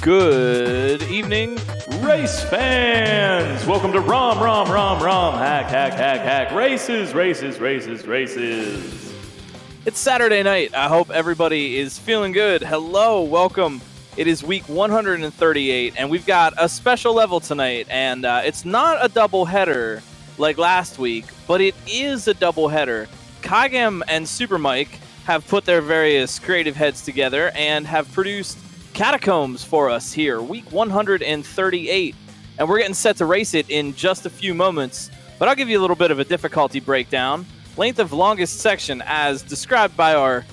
Good evening, race fans! Welcome to Romhack, races. It's Saturday night. I hope everybody is feeling good. Hello, welcome. It is week 138, and we've got a special level tonight, and it's not a double header like last week, but it is a double header. Kagem and Super Mike have put their various creative heads together and have produced Catacombs for us here, week 138, and we're getting set to race it in just a few moments, but I'll give you a little bit of a difficulty breakdown. Length of longest section as described by our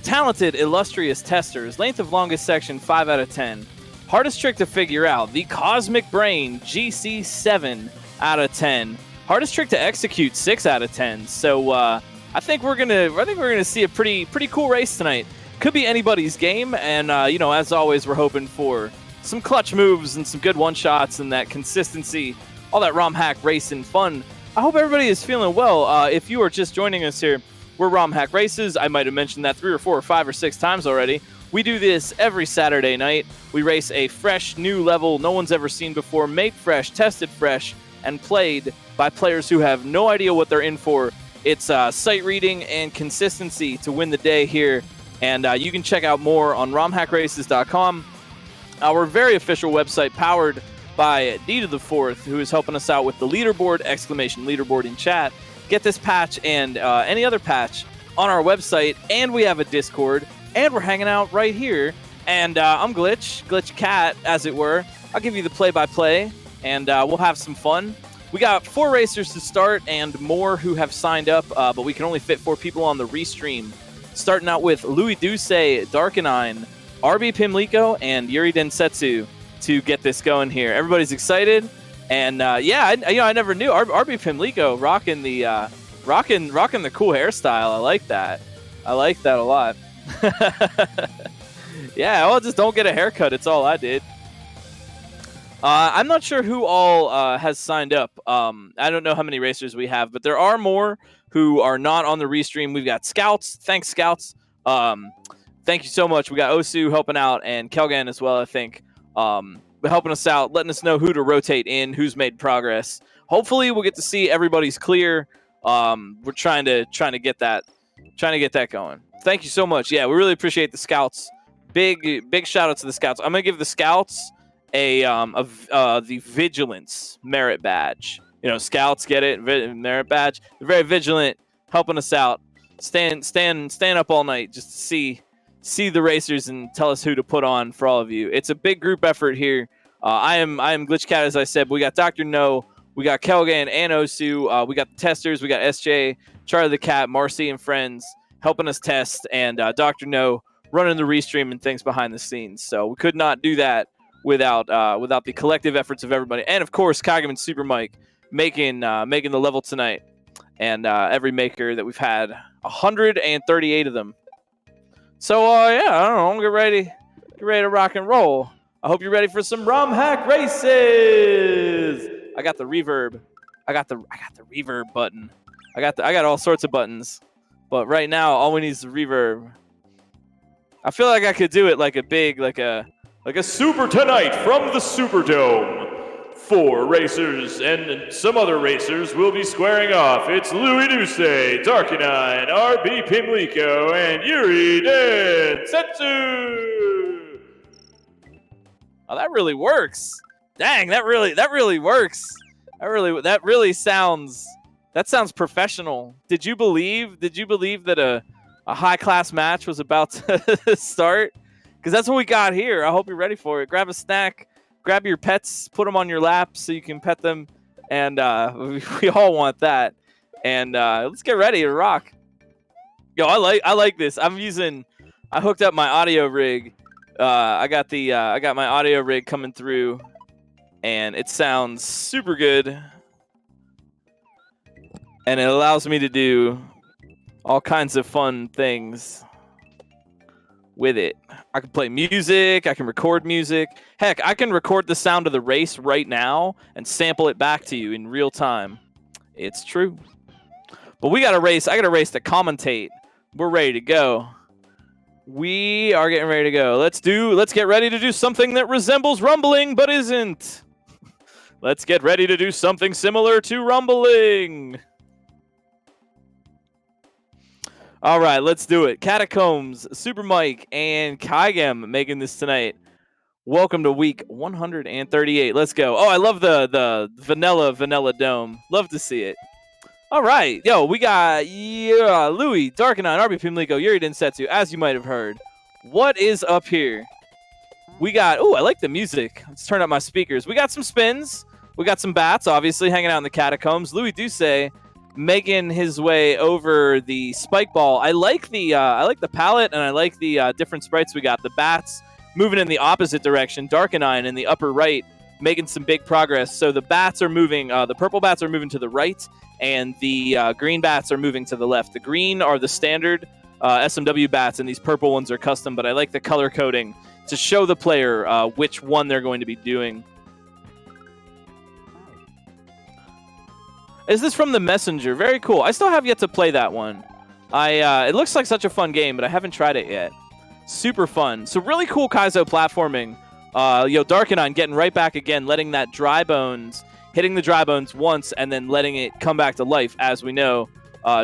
talented, illustrious testers. Length of longest section, 5 out of 10. Hardest trick to figure out, the Cosmic Brain, GC, 7 out of 10. Hardest trick to execute, 6 out of 10. So I think we're gonna see a pretty cool race tonight. Could be anybody's game, and as always, we're hoping for some clutch moves and some good one-shots and that consistency, all that Romhack racing fun. I hope everybody is feeling well. If you are just joining us here, we're Romhack Races. I might have mentioned that 3 or 4 or 5 or 6 times already. We do this every Saturday night. We race a fresh, new level no one's ever seen before, made fresh, tested fresh, and played by players who have no idea what they're in for. It's sight reading and consistency to win the day here. And you can check out more on romhackraces.com, our very official website powered by D to the Fourth, who is helping us out with the leaderboard, !leaderboard in chat. Get this patch and any other patch on our website, and we have a Discord, and we're hanging out right here. And I'm Glitch Cat, as it were. I'll give you the play-by-play, and we'll have some fun. We got 4 racers to start and more who have signed up, but we can only fit 4 people on the restream. Starting out with Louis Duce, Darkenine, RB Pimlico, and Yuri Densetsu to get this going here. Everybody's excited, and I never knew RB Pimlico rocking the cool hairstyle. I like that. I like that a lot. Yeah, well, just don't get a haircut. It's all I did. I'm not sure who all has signed up. I don't know how many racers we have, but there are more who are not on the restream. We've got Scouts. Thanks, Scouts. Thank you so much. We got Osu helping out and Kelgan as well, I think. Helping us out, letting us know who to rotate in, who's made progress. Hopefully we'll get to see everybody's clear. We're trying to get that going. Thank you so much. Yeah, we really appreciate the Scouts. Big shout out to the Scouts. I'm gonna give the Scouts the Vigilance merit badge. Scouts get it, merit badge. They're very vigilant, helping us out. Stand up all night just to see the racers and tell us who to put on for all of you. It's a big group effort here. I am Glitch Cat, as I said. We got Dr. No, we got Kelgan and Osu. We got the testers. We got SJ, Charlie the Cat, Marcy, and friends helping us test, and Dr. No running the restream and things behind the scenes. So we could not do that without the collective efforts of everybody, and of course Kagem and Super Mike making the level tonight, and every maker that we've had, 138 of them. So I don't know, get ready to rock and roll. I hope you're ready for some Romhack races. I got the reverb. I got the reverb button. I got all sorts of buttons, but right now all we need is the reverb. I feel like I could do it like a super tonight from the Superdome. 4 racers and some other racers will be squaring off. It's Louis Duce, Darkenine, RB Pimlico, and Yuri Densetsu. Oh, that really works. Dang, that really works. That sounds professional. Did you believe that a high-class match was about to start? Because that's what we got here. I hope you're ready for it. Grab a snack, grab your pets, put them on your lap so you can pet them, and we all want that. And let's get ready to rock. Yo, I like this. I hooked up my audio rig. I got my audio rig coming through, and it sounds super good, and it allows me to do all kinds of fun things with it. I can play music, I can record music. Heck, I can record the sound of the race right now and sample it back to you in real time. It's true. But we got a race. I got a race to commentate. We're ready to go. We are getting ready to go. Let's get ready to do something that resembles rumbling but isn't. Let's get ready to do something similar to rumbling. All right, let's do it. Catacombs, Super Mike, and Kagem making this tonight. Welcome to week 138. Let's go. Oh, I love the vanilla dome. Love to see it. All right. Yo, we got Louis, Darkenine, RB Pimlico, Yuri Densetsu, as you might have heard. What is up here? We got, I like the music. Let's turn up my speakers. We got some spins. We got some bats, obviously, hanging out in the catacombs. Louis Duce making his way over the spike ball. I like the palette, and I like the different sprites we got. The bats moving in the opposite direction. Darkenine in the upper right making some big progress. So the bats are moving. The purple bats are moving to the right, and the green bats are moving to the left. The green are the standard SMW bats, and these purple ones are custom, but I like the color coding to show the player which one they're going to be doing. Is this from the Messenger? Very cool. I still have yet to play that one. It looks like such a fun game, but I haven't tried it yet. Super fun. So really cool Kaizo platforming. Darkanine getting right back again, letting that dry bones, hitting the dry bones once, and then letting it come back to life. As we know,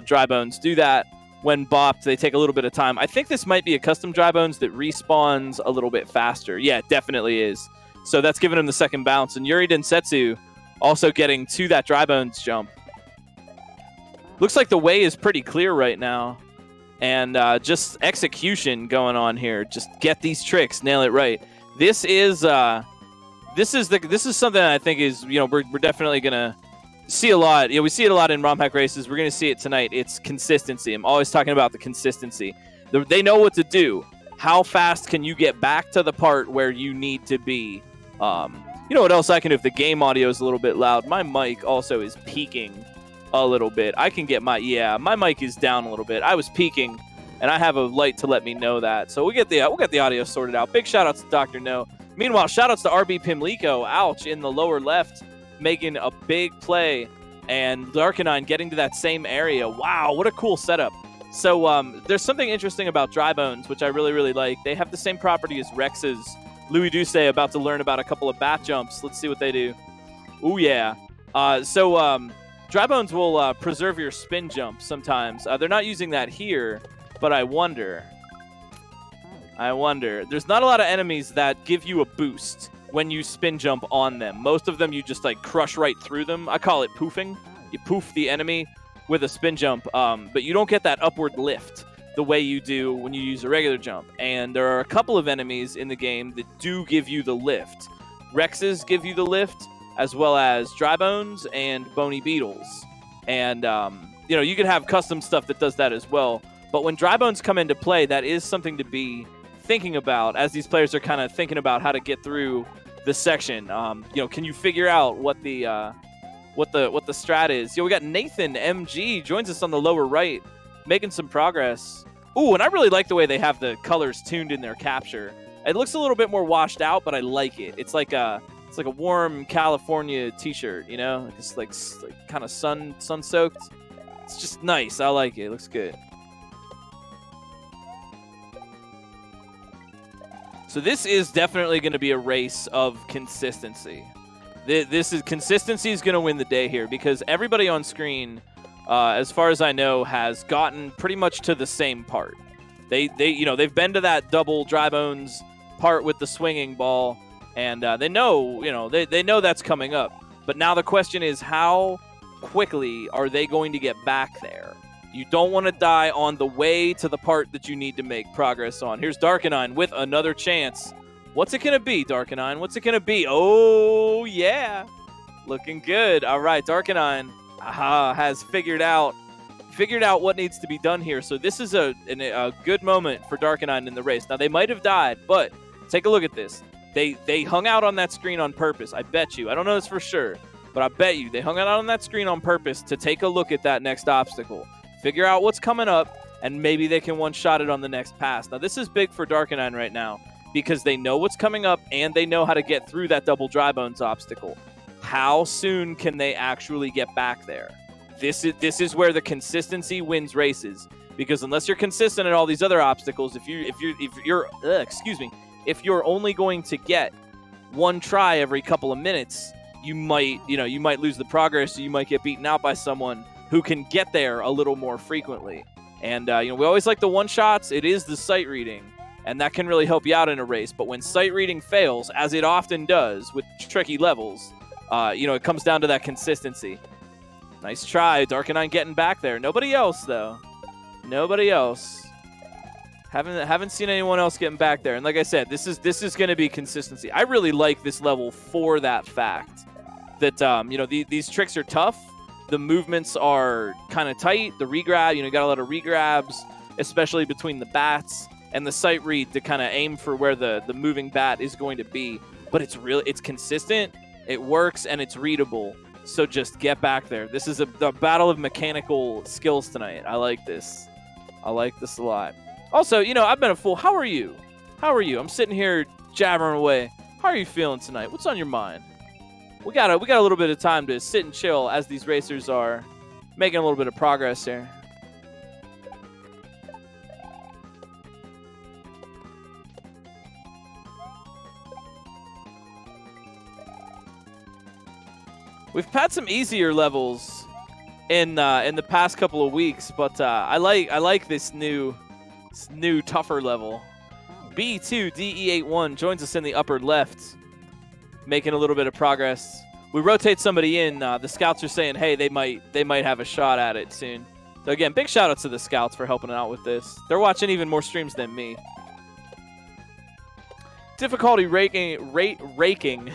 dry bones do that. When bopped, they take a little bit of time. I think this might be a custom dry bones that respawns a little bit faster. Yeah, it definitely is. So that's giving him the second bounce. And Yuri Densetsu also getting to that dry bones jump. Looks like the way is pretty clear right now. And just execution going on here. Just get these tricks, nail it right. This is something I think is, we're definitely gonna see a lot. We see it a lot in Romhack races. We're gonna see it tonight. It's consistency. I'm always talking about the consistency. They know what to do. How fast can you get back to the part where you need to be? You know what else I can do if the game audio is a little bit loud? My mic also is peaking a little bit. I can get my mic is down a little bit. I was peaking, and I have a light to let me know that. So we'll get the audio sorted out. Big shout outs to Dr. No. Meanwhile, shout outs to RB Pimlico, ouch, in the lower left, making a big play, and Darkanine getting to that same area. Wow, what a cool setup. So there's something interesting about dry bones, which I really, really like. They have the same property as Rex's. Louis Duce about to learn about a couple of bat jumps. Let's see what they do. Ooh, yeah. Dry bones will preserve your spin jump sometimes. They're not using that here, but I wonder. There's not a lot of enemies that give you a boost when you spin jump on them. Most of them you just crush right through them. I call it poofing. You poof the enemy with a spin jump, but you don't get that upward lift the way you do when you use a regular jump. And there are a couple of enemies in the game that do give you the lift. Rexes give you the lift, as well as dry bones and bony beetles. And you can have custom stuff that does that as well. But when dry bones come into play, that is something to be thinking about as these players are kind of thinking about how to get through the section. Can you figure out what the strat is? We got Nathan MG joins us on the lower right, making some progress. Ooh, and I really like the way they have the colors tuned in their capture. It looks a little bit more washed out, but I like it. It's like a warm California t-shirt, It's like kind of sun soaked. It's just nice. I like it. It looks good. So this is definitely going to be a race of consistency. Consistency is going to win the day here because everybody on screen, as far as I know, has gotten pretty much to the same part. They've been to that double dry bones part with the swinging ball, and they know they know that's coming up. But now the question is, how quickly are they going to get back there? You don't want to die on the way to the part that you need to make progress on. Here's Darkanine with another chance. What's it going to be, Darkanine? What's it going to be? Oh, yeah. Looking good. All right, Darkanine has figured out what needs to be done here. So this is a good moment for Darkanine in the race. Now, they might have died, but take a look at this. They hung out on that screen on purpose. I bet you. I don't know this for sure, but I bet you they hung out on that screen on purpose to take a look at that next obstacle. Figure out what's coming up, and maybe they can one-shot it on the next pass. Now, this is big for Darkanine right now because they know what's coming up, and they know how to get through that double dry bones obstacle. How soon can they actually get back there? This is where the consistency wins races, because unless you're consistent at all these other obstacles, if you're only going to get one try every couple of minutes, you might lose the progress, or you might get beaten out by someone who can get there a little more frequently. And we always like the one shots. It is the sight reading, and that can really help you out in a race. But when sight reading fails, as it often does with tricky levels, it comes down to that consistency. Nice try, Darkanine getting back there. Nobody else though. Nobody else. Haven't seen anyone else getting back there. And like I said, this is going to be consistency. I really like this level for that fact that these tricks are tough. The movements are kind of tight. The regrab, got a lot of regrabs, especially between the bats, and the sight read to kind of aim for where the moving bat is going to be. But it's consistent, it works, and it's readable. So just get back there. This is the battle of mechanical skills tonight. I like this. I like this a lot. Also, you know, I've been a fool. How are you? How are you? I'm sitting here jabbering away. How are you feeling tonight? What's on your mind? We got a little bit of time to sit and chill as these racers are making a little bit of progress here. We've had some easier levels in the past couple of weeks, but I like this new tougher level. B2DE81 joins us in the upper left, making a little bit of progress. We rotate somebody in. The scouts are saying, hey, they might have a shot at it soon. So again, big shout out to the scouts for helping out with this. They're watching even more streams than me. Difficulty raking.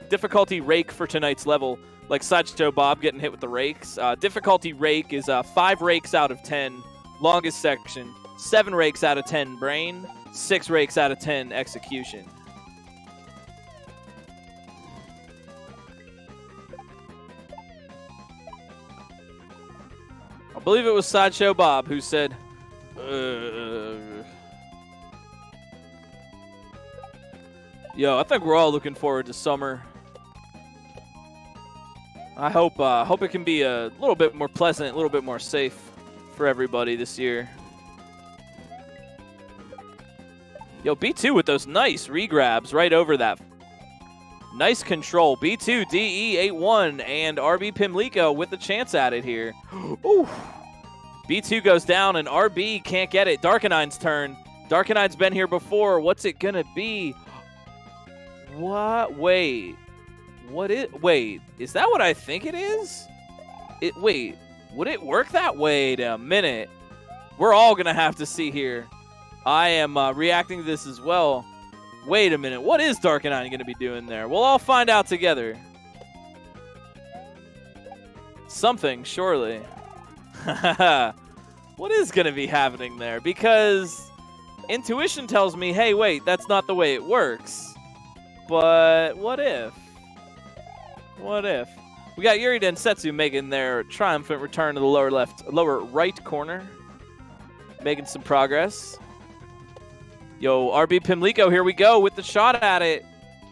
Difficulty rake for tonight's level. Like Sideshow Bob getting hit with the rakes. Difficulty rake is 5 rakes out of 10, longest section. 7 rakes out of 10 brain. 6 rakes out of 10 execution. I believe it was Sideshow Bob who said, Yo, I think we're all looking forward to summer. I hope it can be a little bit more pleasant, a little bit more safe for everybody this year. Yo, B2 with those nice regrabs right over that. Nice control. B2, DE81, and RB Pimlico with the chance at it here. Ooh. B2 goes down, and RB can't get it. Darkanine's turn. Darkanine's been here before. What's it going to be? What? Wait, is that what I think it is? Wait, would it work that? Wait a minute. We're all going to have to see here. I am reacting to this as well. Wait a minute. What is Darkanine going to be doing there? We'll all find out together. Something, surely. What is going to be happening there? Because intuition tells me, hey, wait, that's not the way it works. But what if? What if? We got Yuri Densetsu making their triumphant return to the lower right corner. Making some progress. Yo, RB Pimlico, here we go with the shot at it.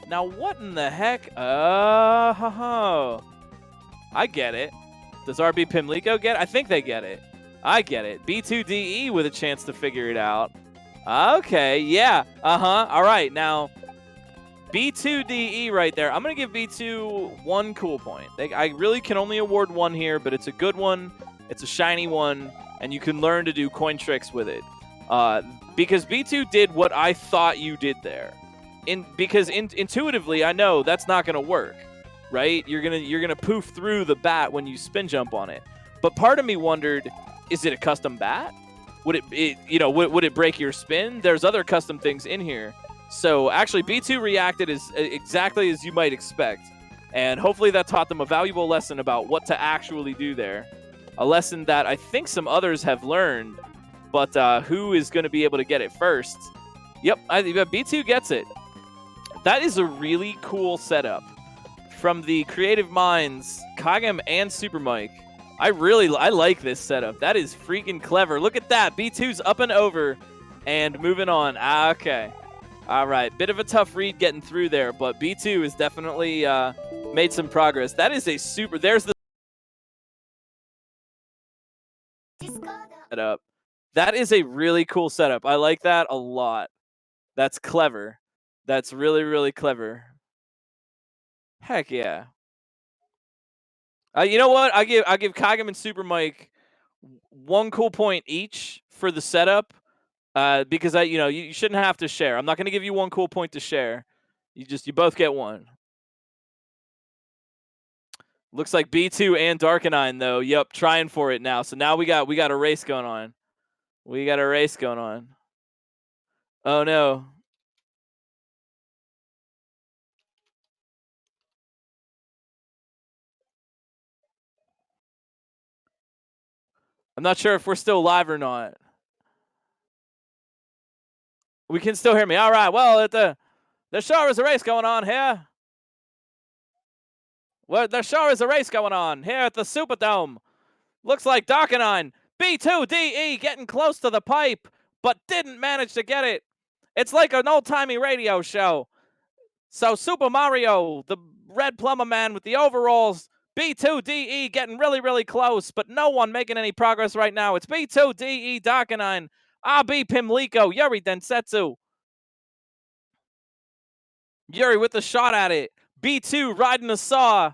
Now, what in the heck? I get it. Does RB Pimlico get it? I think they get it. I get it. B2DE with a chance to figure it out. Okay, yeah. All right, now, B2DE right there. I'm going to give B2 1 cool point. I really can only award 1 here, but it's a good one. It's a shiny one, and you can learn to do coin tricks with it. Because B2 did what I thought you did there. Because intuitively, I know that's not going to work, right? You're gonna poof through the bat when you spin jump on it. But part of me wondered, is it a custom bat? Would would it break your spin? There's other custom things in here. So actually, B2 reacted exactly as you might expect, and hopefully that taught them a valuable lesson about what to actually do there. A lesson that I think some others have learned, but who is going to be able to get it first? Yep, B2 gets it. That is a really cool setup from the creative minds, Kagem and Super Mike. I like this setup. That is freaking clever. Look at that. B2's up and over and moving on. Okay. All right. Bit of a tough read getting through there, but B2 has definitely made some progress. That is a super... There's the setup. That is a really cool setup. I like that a lot. That's clever. That's really, really clever. Heck yeah. You know what? I give Kagem and Super Mike 1 cool point each for the setup. Because you shouldn't have to share. I'm not going to give you 1 cool point to share. You both get 1. Looks like B2 and Darkanine though. Yep, trying for it now. So now we got a race going on. We got a race going on. Oh no. I'm not sure if we're still live or not. We can still hear me. All right. Well, there sure is a race going on here. Well, there sure is a race going on here at the Superdome. Looks like Darkanine, B2DE getting close to the pipe, but didn't manage to get it. It's like an old-timey radio show. So Super Mario, the red plumber man with the overalls, B2DE getting really, really close, but no one making any progress right now. It's B2DE Darkanine, RB Pimlico, Yuri Densetsu. Yuri with the shot at it. B2 riding a saw.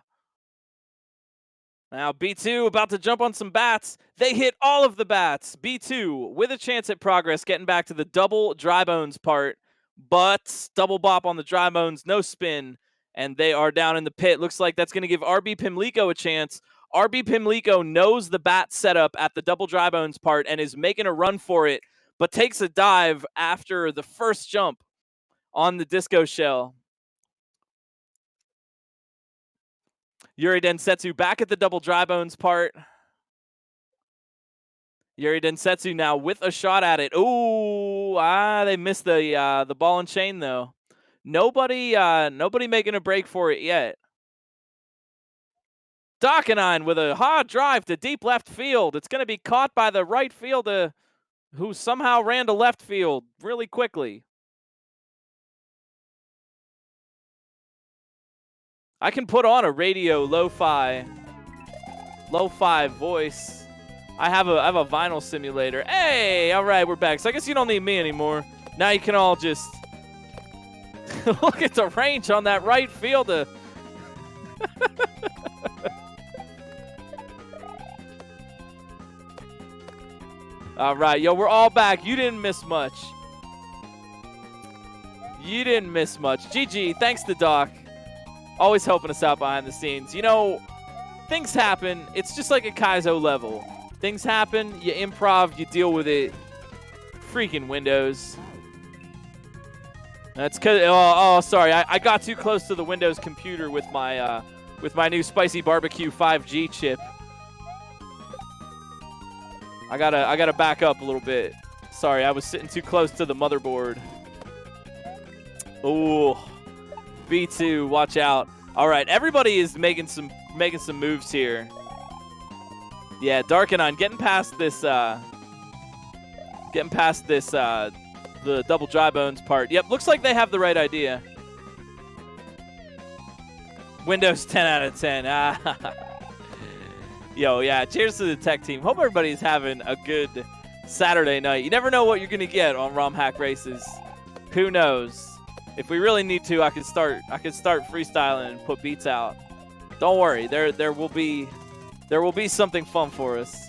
Now B2 about to jump on some bats. They hit all of the bats. B2 with a chance at progress, getting back to the double dry bones part. But double bop on the dry bones, no spin. And they are down in the pit. Looks like that's going to give RB Pimlico a chance. RB Pimlico knows the bat setup at the double dry bones part and is making a run for it, but takes a dive after the first jump on the disco shell. Yuri Densetsu back at the double dry bones part. Yuri Densetsu now with a shot at it. Ooh, they missed the ball and chain though. Nobody making a break for it yet. Darkanine with a hard drive to deep left field. It's going to be caught by the right fielder who somehow ran to left field really quickly. I can put on a radio lo-fi voice. I have a vinyl simulator. Hey, all right, we're back. So I guess you don't need me anymore. Now you can all just look at the range on that right fielder. All right, yo, we're all back. You didn't miss much. You didn't miss much. GG, thanks to Doc. Always helping us out behind the scenes. You know, things happen. It's just like a Kaizo level. Things happen, you improv, you deal with it. Freaking Windows. That's because, oh, sorry, I got too close to the Windows computer with my new Spicy Barbecue 5G chip. I gotta back up a little bit. Sorry, I was sitting too close to the motherboard. Ooh. B2, watch out. All right, everybody is making some moves here. Yeah, Darkanine getting past this the double dry bones part. Yep, looks like they have the right idea. Windows 10 out of 10. Yo, yeah, cheers to the tech team. Hope everybody's having a good Saturday night. You never know what you're gonna get on Romhack races. Who knows? If we really need to, I could start freestyling and put beats out. Don't worry, there will be something fun for us.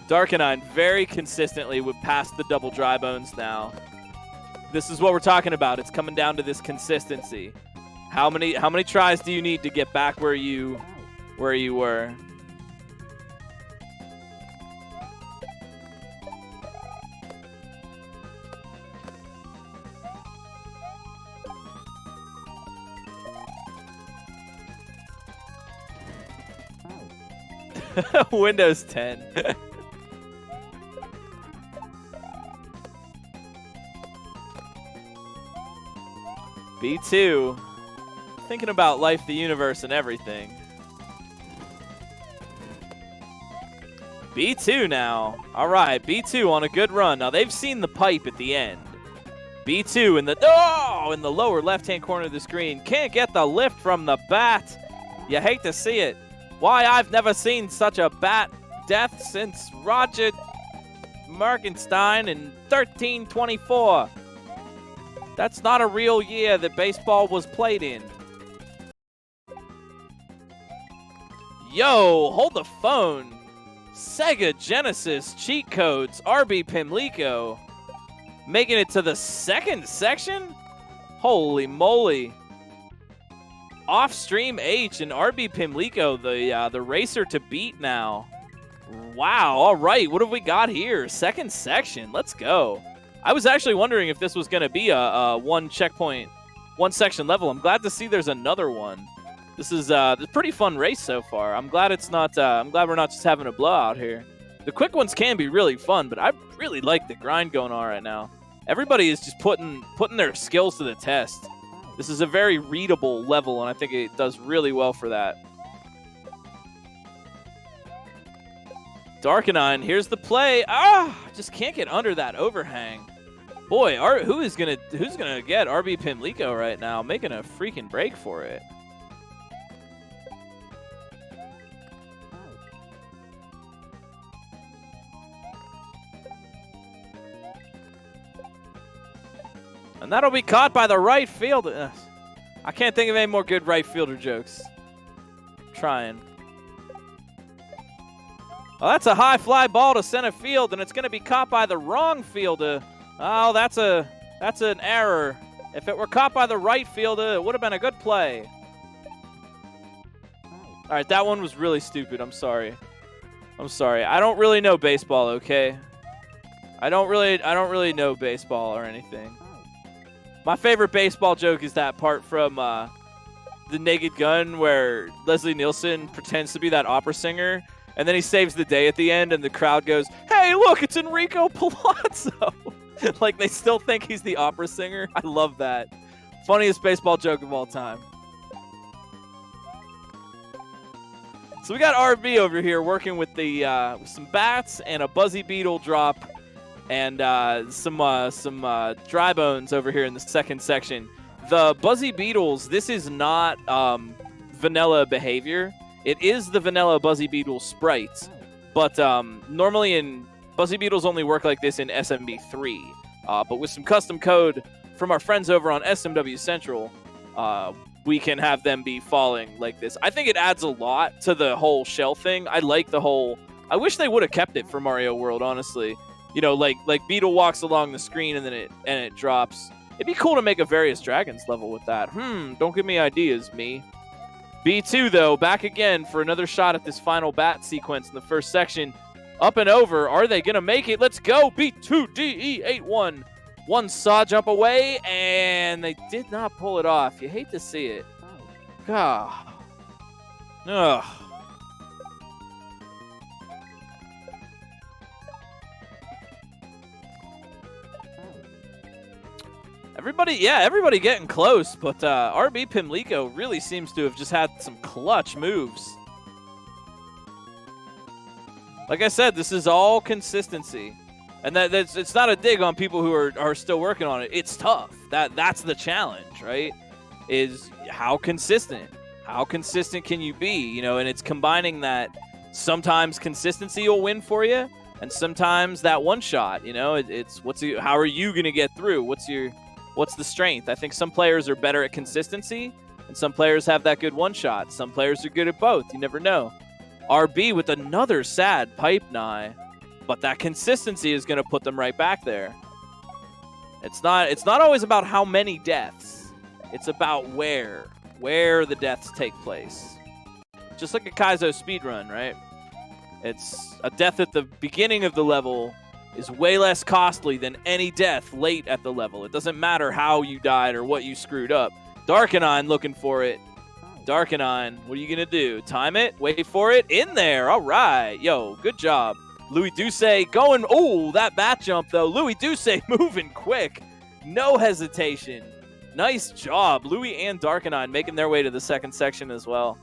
Darkanine very consistently would pass the double dry bones now. This is what we're talking about. It's coming down to this consistency. How many tries do you need to get back where you were? Windows 10. B2, thinking about life, the universe, and everything. B2 now. All right, B2 on a good run. Now, they've seen the pipe at the end. B2 in the lower left-hand corner of the screen. Can't get the lift from the bat. You hate to see it. Why, I've never seen such a bat death since Roger Merkenstein in 1324. That's not a real year that baseball was played in. Yo, hold the phone. Sega Genesis cheat codes, RB Pimlico. Making it to the second section? Holy moly. Off-stream H and RB Pimlico, the racer to beat now. Wow, all right, what have we got here? Second section, let's go. I was actually wondering if this was going to be a one checkpoint, one section level. I'm glad to see there's another one. This is a pretty fun race so far. I'm glad it's not. I'm glad we're not just having a blowout here. The quick ones can be really fun, but I really like the grind going on right now. everybody is just putting their skills to the test. This is a very readable level, and I think it does really well for that. Darkenine, here's the play. Just can't get under that overhang. Boy, who's gonna get RB Pimlico right now, making a freaking break for it. And that'll be caught by the right fielder. I can't think of any more good right fielder jokes. I'm trying. Well, that's a high fly ball to center field, and it's going to be caught by the wrong fielder. Oh, that's an error. If it were caught by the right fielder, it would have been a good play. All right, that one was really stupid. I'm sorry. I don't really know baseball, okay? I don't really know baseball or anything. My favorite baseball joke is that part from The Naked Gun where Leslie Nielsen pretends to be that opera singer, and then he saves the day at the end, and the crowd goes, "Hey, look, it's Enrico Palazzo." Like, they still think he's the opera singer. I love that. Funniest baseball joke of all time. So we got RB over here working with the some bats and a Buzzy Beetle drop and some dry bones over here in the second section. The Buzzy Beetles, this is not vanilla behavior. It is the vanilla Buzzy Beetle sprite, but normally in Buzzy Beetles only work like this in SMB3. But with some custom code from our friends over on SMW Central, we can have them be falling like this. I think it adds a lot to the whole shell thing. I like the whole... I wish they would have kept it for Mario World, honestly. You know, like Beetle walks along the screen and then it drops. It'd be cool to make a Various Dragons level with that. Don't give me ideas, me. B2, though, back again for another shot at this final bat sequence in the first section. Up and over. Are they going to make it? Let's go. B2DE81. One saw jump away, and they did not pull it off. You hate to see it. God. Ugh. Everybody getting close, but RB Pimlico really seems to have just had some clutch moves. Like I said, this is all consistency. And it's not a dig on people who are still working on it. It's tough. That's the challenge, right? Is how consistent can you be? You know, and it's combining that sometimes consistency will win for you, and sometimes that one shot. You know, how are you gonna get through? What's the strength? I think some players are better at consistency, and some players have that good one shot. Some players are good at both. You never know. RB with another sad pipe nigh. But that consistency is going to put them right back there. It's not always about how many deaths. It's about where the deaths take place. Just like a Kaizo speedrun, right? It's a death at the beginning of the level is way less costly than any death late at the level. It doesn't matter how you died or what you screwed up. Darkenine looking for it. Darkenine, what are you going to do? Time it? Wait for it? In there. All right. Yo, good job. Louis Douce going, that bat jump, though. Louis Douce moving quick. No hesitation. Nice job. Louis and Darkenine making their way to the second section as well.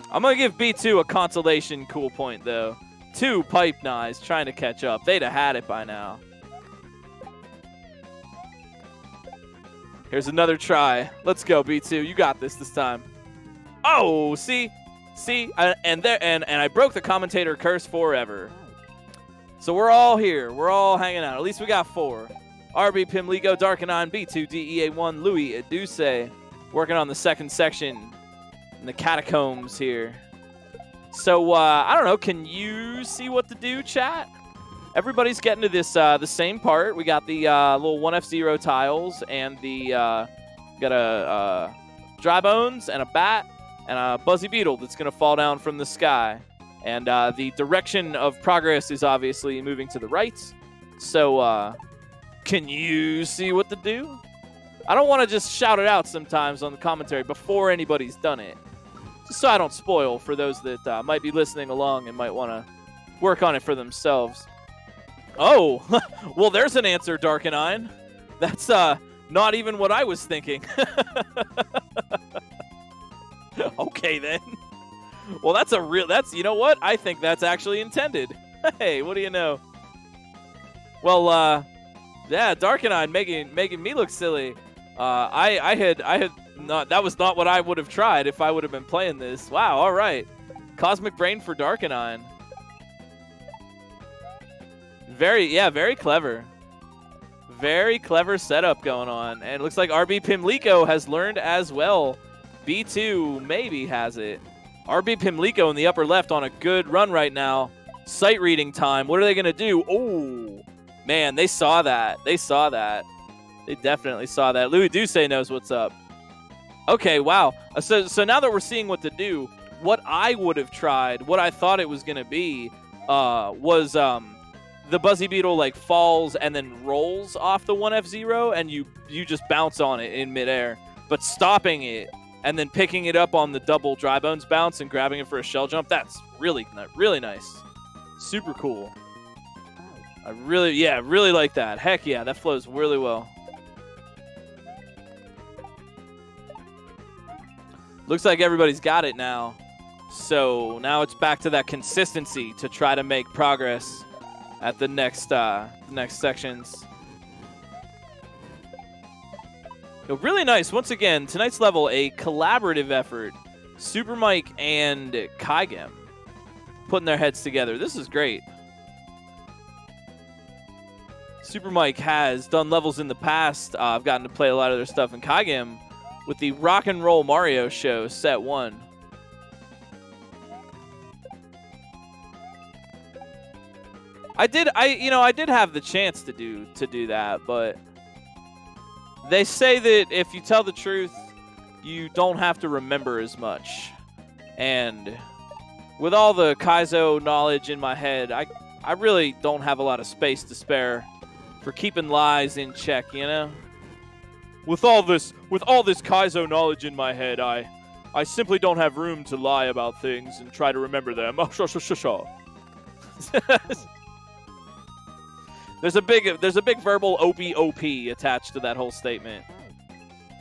I'm going to give B2 a consolation cool point, though. 2 pipe knives trying to catch up. They'd have had it by now. Here's another try. Let's go, B2. You got this time. Oh, see, and I broke the commentator curse forever. So we're all here. We're all hanging out. At least we got 4. RB Pimlico, Darkenine, B2, DEA1, Louis Douce working on the second section in the Catacombs here. So I don't know. Can you see what to do, chat? Everybody's getting to this the same part. We got the little 1F0 tiles and the got a dry bones and a bat. And a Buzzy Beetle that's going to fall down from the sky. And the direction of progress is obviously moving to the right. So, can you see what to do? I don't want to just shout it out sometimes on the commentary before anybody's done it. Just so I don't spoil for those that might be listening along and might want work on it for themselves. Oh, well, there's an answer, Darkenine. That's not even what I was thinking. Okay, then. Well, that's you know what? I think that's actually intended. Hey, what do you know? Well, yeah, Darkenine making me look silly. I had not, that was not what I would have tried if I would have been playing this. Wow, all right. Cosmic Brain for Darkenine. Very clever. Very clever setup going on. And it looks like RB Pimlico has learned as well. B2 maybe has it. RB Pimlico in the upper left on a good run right now. Sight reading time. What are they going to do? Oh, man, they saw that. They saw that. They definitely saw that. Louis Duce knows what's up. Okay, wow. So now that we're seeing what to do, what I would have tried, what I thought it was going to be, was the Buzzy Beetle like falls and then rolls off the 1F0, and you just bounce on it in midair. But stopping it and then picking it up on the double dry bones bounce and grabbing it for a shell jump, that's really nice. Super cool. I really like that. Heck yeah, that flows really well. Looks like everybody's got it now. So now it's back to that consistency to try to make progress at the next sections. Really nice. Once again, tonight's level, a collaborative effort. Super Mike and Kagem putting their heads together. This is great. Super Mike has done levels in the past. I've gotten to play a lot of their stuff in Kagem with the Rock and Roll Mario Show Set 1. I did have the chance to do that, but they say that if you tell the truth, you don't have to remember as much. And with all the Kaizo knowledge in my head, I really don't have a lot of space to spare for keeping lies in check, you know? With all this Kaizo knowledge in my head, I simply don't have room to lie about things and try to remember them. There's a big verbal OP attached to that whole statement.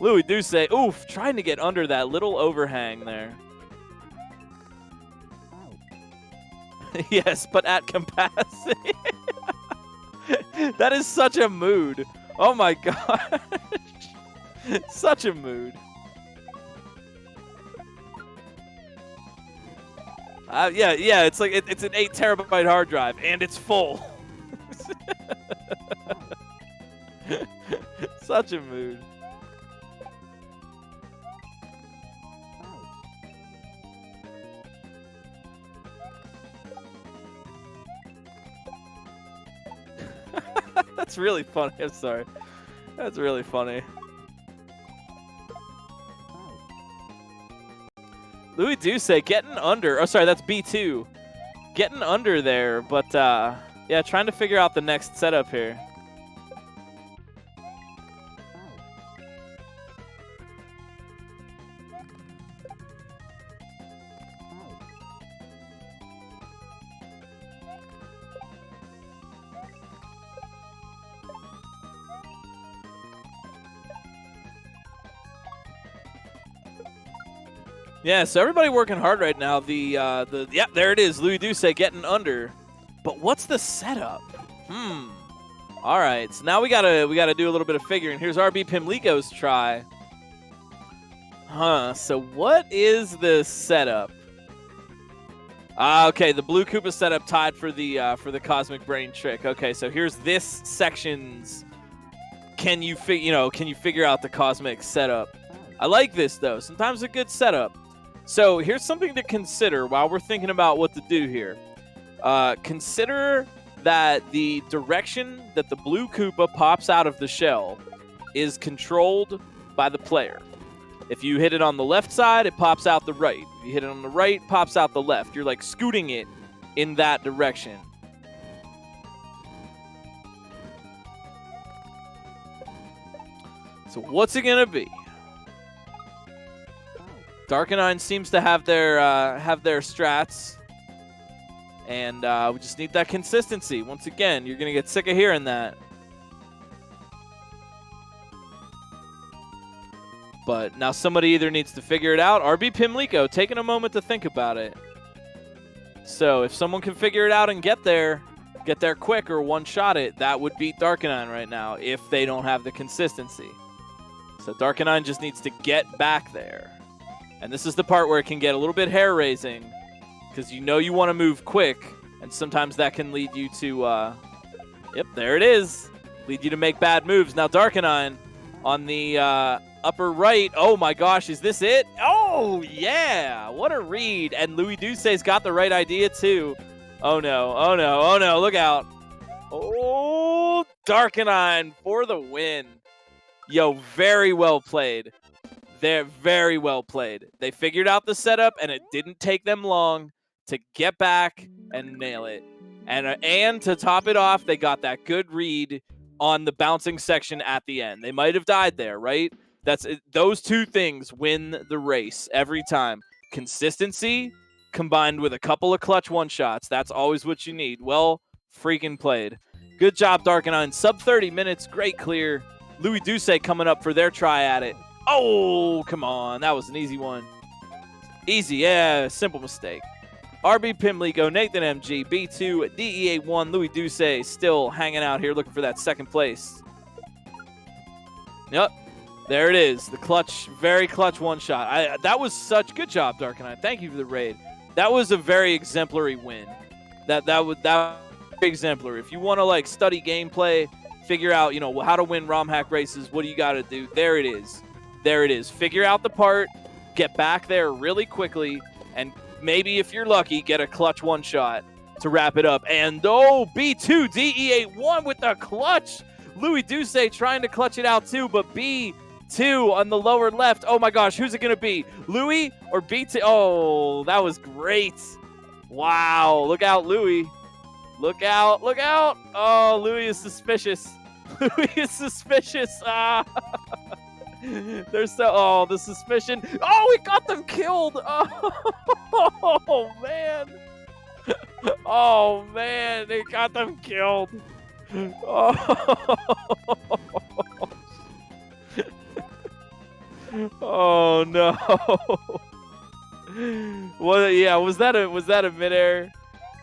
Louis Duce, oof, trying to get under that little overhang there. Yes, but at capacity. That is such a mood. Oh my gosh. Such a mood. Yeah, it's like it's an 8 terabyte hard drive and it's full. Such a mood. That's really funny. I'm sorry. That's really funny. Louis Duce getting under. Oh, sorry, that's B2. Getting under there, but yeah, trying to figure out the next setup here. Yeah, so everybody working hard right now. Yeah, there it is. Louis Duce getting under. But what's the setup? All right, so now we gotta do a little bit of figuring. Here's RB Pimlico's try. So what is the setup? Okay, the blue Koopa setup tied for the Cosmic Brain trick. Okay, so here's this section's. Can you figure out the Cosmic setup? I like this though. Sometimes a good setup. So here's something to consider while we're thinking about what to do here. Consider that the direction that the blue Koopa pops out of the shell is controlled by the player. If you hit it on the left side, it pops out the right. If you hit it on the right, it pops out the left. You're like scooting it in that direction. So what's it gonna be? Darkenine seems to have their strats. And we just need that consistency. Once again, you're going to get sick of hearing that. But now somebody either needs to figure it out. RB Pimlico taking a moment to think about it. So if someone can figure it out and get there quick or one-shot it, that would beat Darkanine right now if they don't have the consistency. So Darkanine just needs to get back there. And this is the part where it can get a little bit hair-raising because you want to move quick, and sometimes that can lead you to, yep, there it is, lead you to make bad moves. Now Darkanine on the upper right. Oh my gosh, is this it? Oh yeah, what a read. And Louis Douce's got the right idea too. Oh no, oh no, oh no, look out. Oh, Darkanine for the win. Yo, very well played. They're very well played. They figured out the setup, and it didn't take them long to get back and nail it. And to top it off, they got that good read on the bouncing section at the end. They might have died there, right? Those two things win the race every time. Consistency combined with a couple of clutch one-shots. That's always what you need. Well freaking played. Good job, Darkanine. Sub 30 minutes. Great clear. Louis Douce coming up for their try at it. Oh, come on. That was an easy one. Easy, yeah. Simple mistake. RB Pimlico, Nathan MG, B2, DE81, Louis Douce still hanging out here looking for that second place. Yep. There it is. The clutch, very clutch one shot. That was such good job, Darkanine. Thank you for the raid. That was a very exemplary win. That was exemplary. If you want to like study gameplay, figure out, how to win Romhack races, what do you got to do? There it is. There it is. Figure out the part, get back there really quickly, and maybe if you're lucky, get a clutch one shot to wrap it up. And B2 DE81 with the clutch. Louis Douce trying to clutch it out too, but B2 on the lower left. Oh my gosh, who's it going to be? Louis or B2? Oh, that was great. Wow, look out, Louis. Look out, look out. Oh, Louis is suspicious. Louis is suspicious. The suspicion. Oh, we got them killed. Oh man. Oh, man, they got them killed. Oh, oh no. What? Yeah, was that a midair?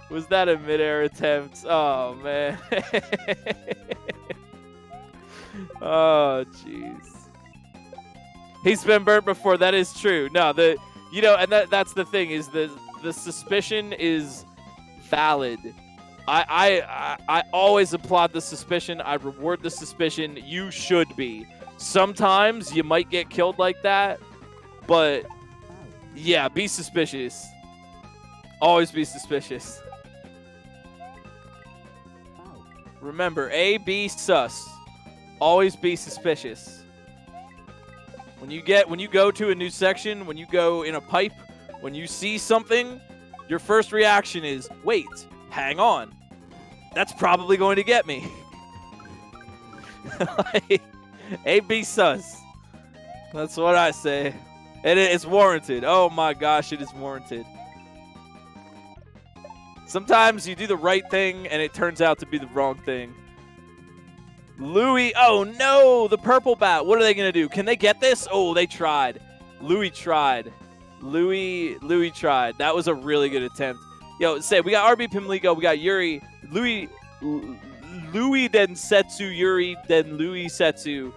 Was that a midair attempt? Oh man. Oh jeez. He's been burnt before. That is true. No, and that's the thing is the suspicion is valid. I always applaud the suspicion. I reward the suspicion. You should be. Sometimes you might get killed like that, but yeah, be suspicious. Always be suspicious. Remember, A, B, sus. Always be suspicious. When you go to a new section, when you go in a pipe, when you see something, your first reaction is, wait, hang on. That's probably going to get me. Like, A, B, sus. That's what I say. It's warranted. Oh my gosh, it is warranted. Sometimes you do the right thing and it turns out to be the wrong thing. Louis, oh no, the purple bat. What are they going to do? Can they get this? Oh, they tried. Louis tried. Louis tried. That was a really good attempt. Yo, we got RB Pimlico, we got Yuri, Louis Densetsu, Yuri, then Louis Setsu.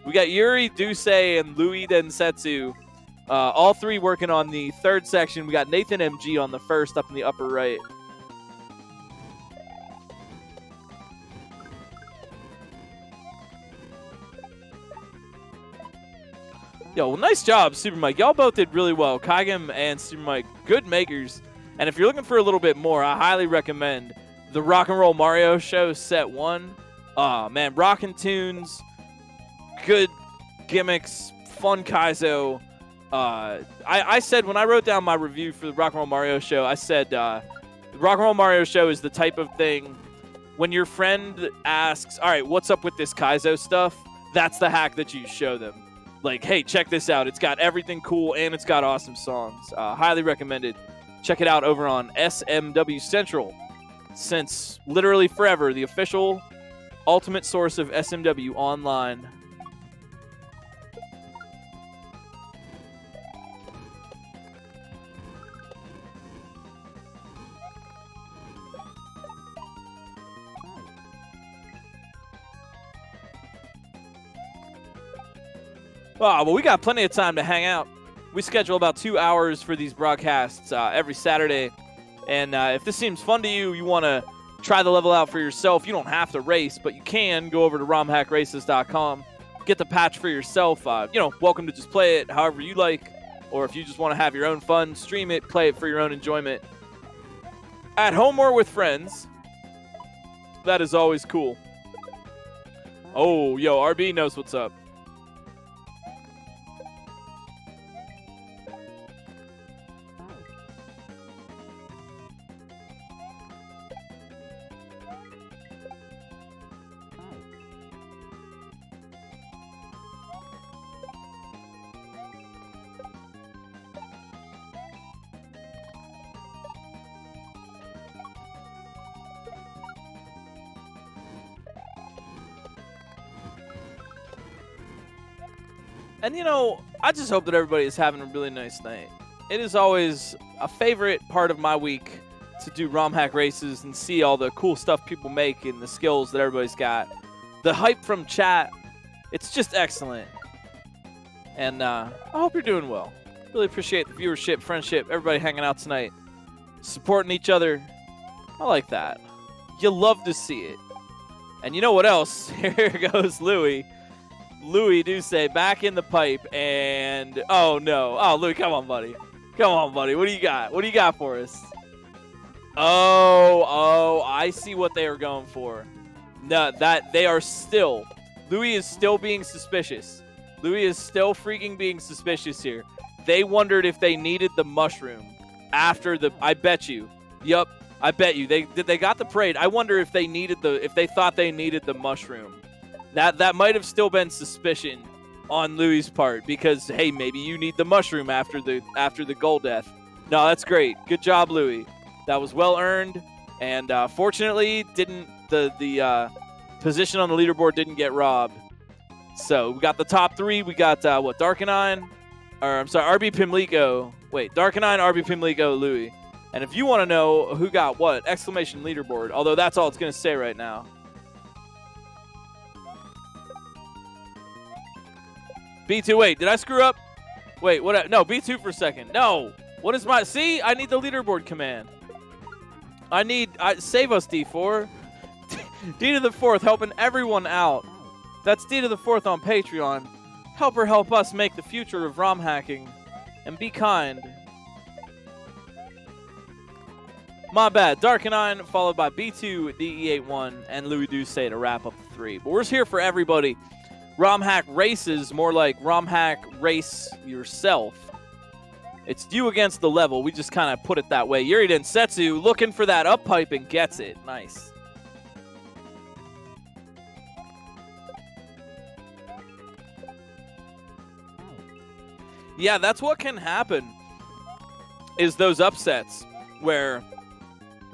We got Yuri, Douce, and Louis Densetsu. All three working on the third section. We got Nathan MG on the first up in the upper right. Yo, well, nice job, Super Mike. Y'all both did really well. Kagem and Super Mike, good makers. And if you're looking for a little bit more, I highly recommend the Rock and Roll Mario Show Set 1. Man, rockin' tunes, good gimmicks, fun Kaizo. I said when I wrote down my review for the Rock and Roll Mario Show, I said the Rock and Roll Mario Show is the type of thing when your friend asks, all right, what's up with this Kaizo stuff? That's the hack that you show them. Like, hey, check this out. It's got everything cool and it's got awesome songs. Highly recommended. Check it out over on SMW Central. Since literally forever, the official ultimate source of SMW online. Oh, well, we got plenty of time to hang out. We schedule about 2 hours for these broadcasts every Saturday. And if this seems fun to you, you want to try the level out for yourself, you don't have to race, but you can go over to romhackraces.com, get the patch for yourself. Welcome to just play it however you like. Or if you just want to have your own fun, stream it, play it for your own enjoyment. At home or with friends. That is always cool. Oh, yo, RB knows what's up. And, I just hope that everybody is having a really nice night. It is always a favorite part of my week to do Romhack races and see all the cool stuff people make and the skills that everybody's got. The hype from chat, it's just excellent. And I hope you're doing well. Really appreciate the viewership, friendship, everybody hanging out tonight. Supporting each other. I like that. You love to see it. And you know what else? Here goes Louie. Louie Duce back in the pipe, and oh no. Oh, Louie, come on, buddy. Come on, buddy. What do you got? What do you got for us? Oh, I see what they are going for. No, that they are still. Louie is still being suspicious. Louie is still freaking being suspicious here. They wondered if they needed the mushroom after the. I bet you. Yup, I bet you. They got the parade. I wonder if they thought they needed the mushroom. That might have still been suspicion on Louie's part because, hey, maybe you need the mushroom after the goal death. No, that's great. Good job, Louie. That was well earned, and fortunately, the position on the leaderboard didn't get robbed. So we got the top three. We got Darkenine, RB Pimlico. Wait, Darkenine, RB Pimlico, Louie. And if you want to know who got what, exclamation leaderboard. Although that's all it's going to say right now. B2, wait, did I screw up? Wait, what? No, B2 for a second. No. What is my... See, I need the leaderboard command. Save us, D4. D to the fourth, helping everyone out. That's D to the fourth on Patreon. Help her help us make the future of ROM hacking. And be kind. My bad. Darkenine, followed by B2, DE81, and Louie Duce to wrap up the three. But we're here for everybody. Romhack races, more like Romhack race yourself. It's you against the level. We just kind of put it that way. Yuri Densetsu looking for that up pipe and gets it. Nice. Yeah, that's what can happen is those upsets where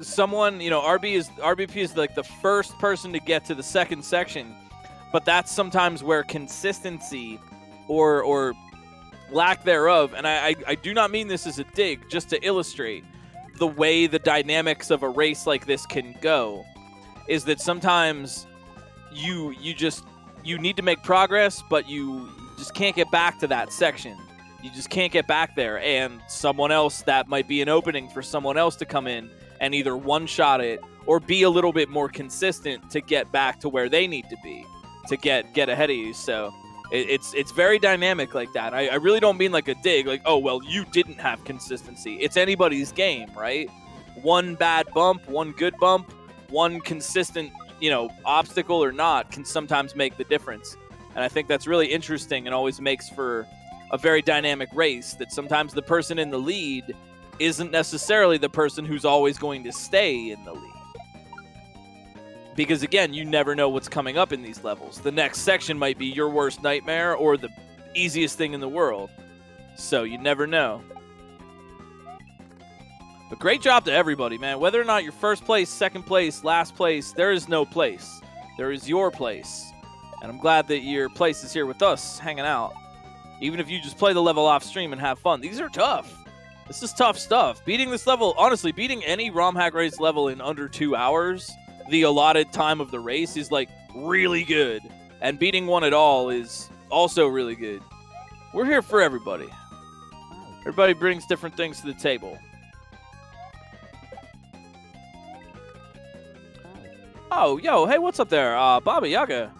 someone, RBP is like the first person to get to the second section. But that's sometimes where consistency or lack thereof, and I do not mean this as a dig, just to illustrate the way the dynamics of a race like this can go, is that sometimes you need to make progress, but you just can't get back to that section. You just can't get back there, and someone else, that might be an opening for someone else to come in and either one-shot it or be a little bit more consistent to get back to where they need to be. To get ahead of you. So it's very dynamic like that. I really don't mean like a dig, like, oh, well, you didn't have consistency. It's anybody's game, right? One bad bump, one good bump, one consistent, obstacle or not can sometimes make the difference. And I think that's really interesting and always makes for a very dynamic race, that sometimes the person in the lead isn't necessarily the person who's always going to stay in the lead. Because, again, you never know what's coming up in these levels. The next section might be your worst nightmare or the easiest thing in the world. So you never know. But great job to everybody, man. Whether or not you're first place, second place, last place, there is no place. There is your place. And I'm glad that your place is here with us, hanging out. Even if you just play the level off stream and have fun. These are tough. This is tough stuff. Beating this level, honestly, beating any Romhack race level in under 2 hours, the allotted time of the race, is like really good. And beating one at all is also really good. We're here for everybody. Everybody brings different things to the table. Oh, yo, hey, what's up there? Baba Yaga.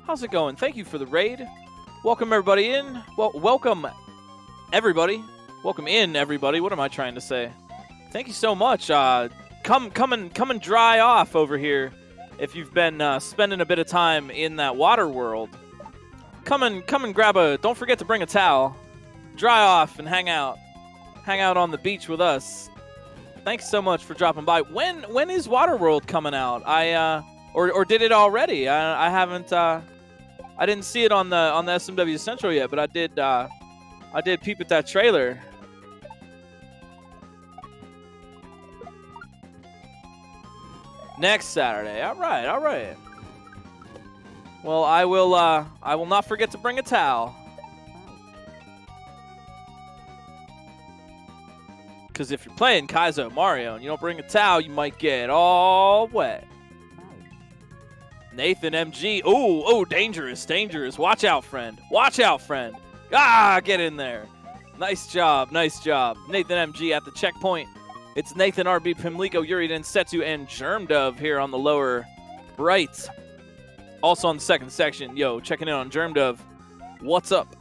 How's it going? Thank you for the raid. Welcome everybody in. Well, welcome everybody. Welcome in everybody. What am I trying to say? Thank you so much. Come and dry off over here. If you've been spending a bit of time in that water world, come and grab a. Don't forget to bring a towel. Dry off and hang out. Hang out on the beach with us. Thanks so much for dropping by. When is Waterworld coming out? Or did it already? I haven't. I didn't see it on the SMW Central yet, but I did peep at that trailer. Next Saturday. All right, all right. Well, I will not forget to bring a towel. Because if you're playing Kaizo Mario and you don't bring a towel, you might get all wet. Nathan MG. Oh, dangerous, dangerous. Watch out, friend. Watch out, friend. Ah, get in there. Nice job, nice job. Nathan MG at the checkpoint. It's Nathan RB, Pimlico, Yuri Densetsu, and Germdove here on the lower right. Also on the second section. Yo, checking in on Germdove. What's up?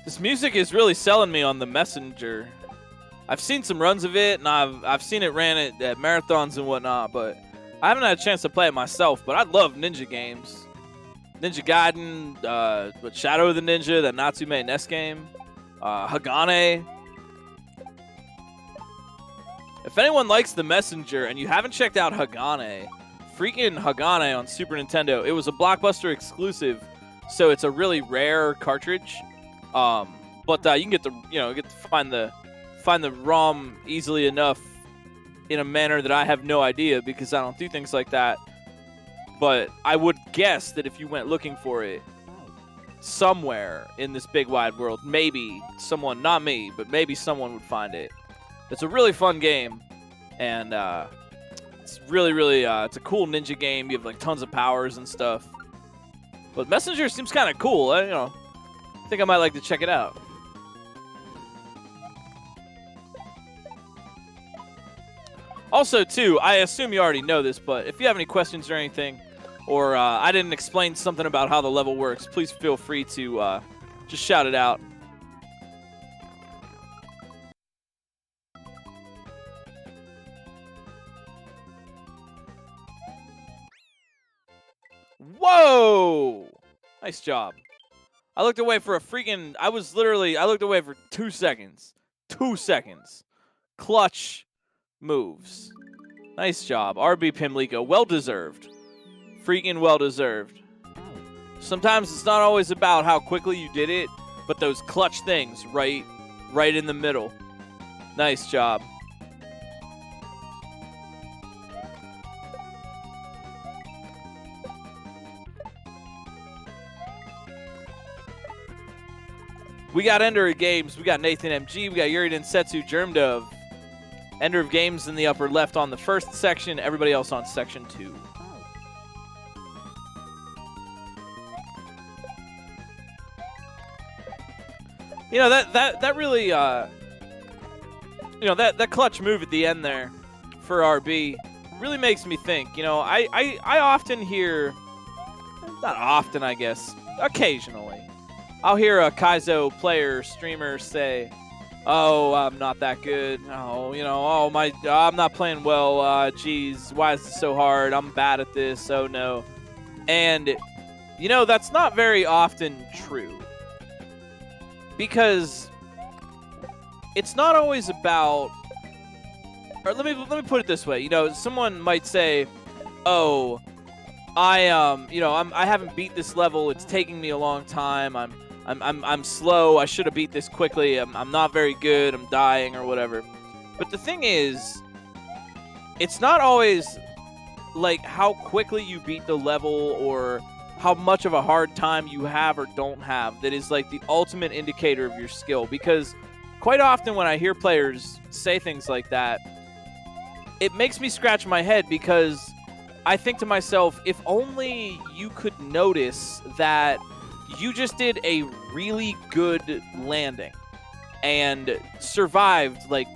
This music is really selling me on the Messenger. I've seen some runs of it, and I've seen it ran at marathons and whatnot, but I haven't had a chance to play it myself. But I love ninja games. Ninja Gaiden, but Shadow of the Ninja, that Natsume NES game, Hagane. If anyone likes the Messenger and you haven't checked out Hagane, freaking Hagane on Super Nintendo. It was a Blockbuster exclusive, so it's a really rare cartridge. But you can get to find the ROM easily enough in a manner that I have no idea, because I don't do things like that. But I would guess that if you went looking for it somewhere in this big wide world, maybe someone, not me, but maybe someone would find it. It's a really fun game, and it's really, really, it's a cool ninja game. You have like tons of powers and stuff. But Messenger seems kind of cool. I think I might like to check it out. Also, too, I assume you already know this, but if you have any questions or anything, or I didn't explain something about how the level works, please feel free to just shout it out. Whoa! Nice job. I looked away for a freaking... I looked away for 2 seconds. 2 seconds. Clutch moves. Nice job. RB Pimlico. Well-deserved. Freaking well-deserved. Sometimes it's not always about how quickly you did it, but those clutch things right in the middle. Nice job. We got Ender of Games, we got Nathan MG, we got Yuri Densetsu, Germdove. Ender of Games in the upper left on the first section, everybody else on section 2. You know, that really, that clutch move at the end there for RB really makes me think. I often hear, not often, I guess, occasionally, I'll hear a Kaizo player, streamer say, "Oh, I'm not that good. Oh, I'm not playing well. Geez, why is this so hard? I'm bad at this. Oh no." And, that's not very often true. because it's not always about, or let me put it this way. You know, someone might say, "Oh, I haven't beat this level. It's taking me a long time. I'm slow. I should have beat this quickly. I'm not very good. I'm dying or whatever." But the thing is, it's not always like how quickly you beat the level or how much of a hard time you have or don't have that is like the ultimate indicator of your skill. Because quite often when I hear players say things like that, it makes me scratch my head, because I think to myself, if only you could notice that you just did a really good landing and survived like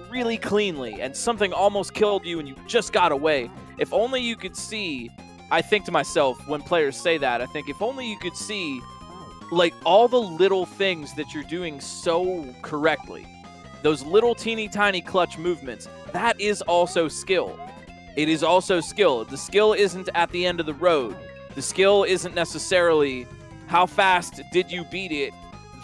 really cleanly and something almost killed you and you just got away. If only you could see, I think to myself when players say that, I think if only you could see like all the little things that you're doing so correctly, those little teeny tiny clutch movements, that is also skill. It is also skill. The skill isn't at the end of the road. The skill isn't necessarily how fast did you beat it.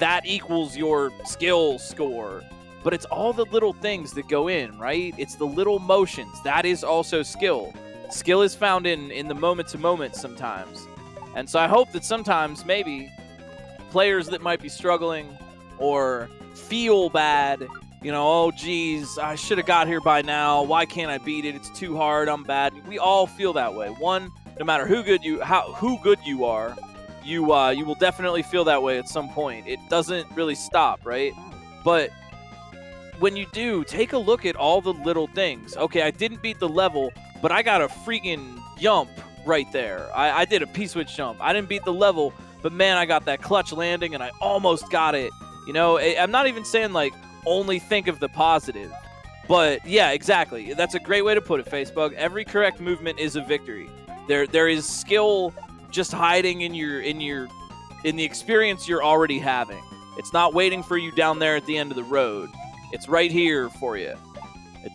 That equals your skill score. But it's all the little things that go in, right? It's the little motions. That is also skill. Skill is found in the moment-to-moment sometimes. And so I hope that sometimes maybe players that might be struggling or feel bad, you know, oh, geez, I should have got here by now. Why can't I beat it? It's too hard. I'm bad. We all feel that way. One, no matter who good you are, you will definitely feel that way at some point. It doesn't really stop, right? But when you do, take a look at all the little things. Okay, I didn't beat the level, but I got a freaking jump right there. I did a P-switch jump. I didn't beat the level, but man, I got that clutch landing and I almost got it. You know, I'm not even saying like only think of the positive, but yeah, exactly. That's a great way to put it, Facebug. Every correct movement is a victory. There is skill just hiding in the experience you're already having. It's not waiting for you down there at the end of the road. It's right here for you.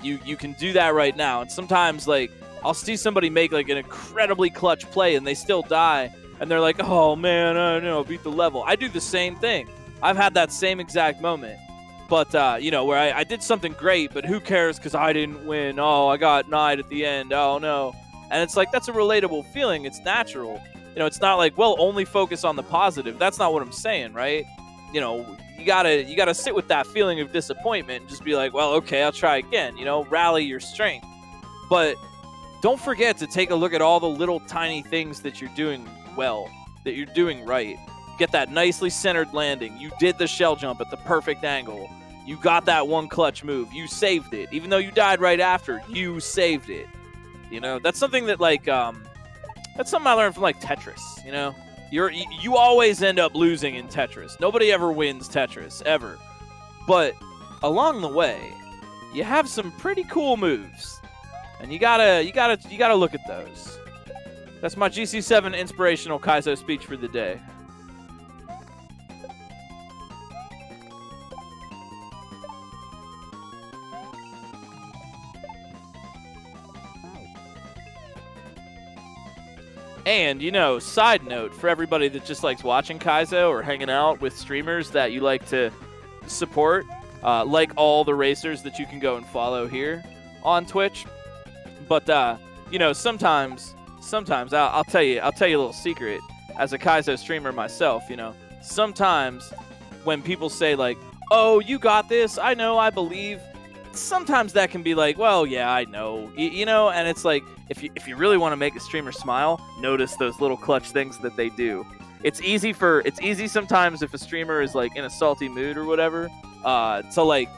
You can do that right now. And sometimes, like, I'll see somebody make like an incredibly clutch play and they still die, and they're like, "Oh man, I beat the level." I do the same thing. I've had that same exact moment, but where I did something great, but who cares because I didn't win. Oh, I got knied at the end. Oh no. And it's like, that's a relatable feeling. It's natural. You know, it's not like, well, only focus on the positive. That's not what I'm saying, right? You know, you gotta sit with that feeling of disappointment and just be like, well, okay, I'll try again. You know, rally your strength. But don't forget to take a look at all the little tiny things that you're doing well, that you're doing right. Get that nicely centered landing. You did the shell jump at the perfect angle. You got that one clutch move. You saved it. Even though you died right after, you saved it. You know, that's something that like that's something I learned from like Tetris, you know? You always end up losing in Tetris. Nobody ever wins Tetris, ever. But along the way, you have some pretty cool moves. And you gotta look at those. That's my GC7 inspirational Kaizo speech for the day. And, you know, side note for everybody that just likes watching Kaizo or hanging out with streamers that you like to support, like all the racers that you can go and follow here on Twitch. But, sometimes I'll tell you a little secret as a Kaizo streamer myself, you know. Sometimes when people say like, "Oh, you got this. I know, I believe." Sometimes that can be like, well, yeah, I know, you know, and it's like, if you really want to make a streamer smile, notice those little clutch things that they do. It's easy sometimes if a streamer is like in a salty mood or whatever, to like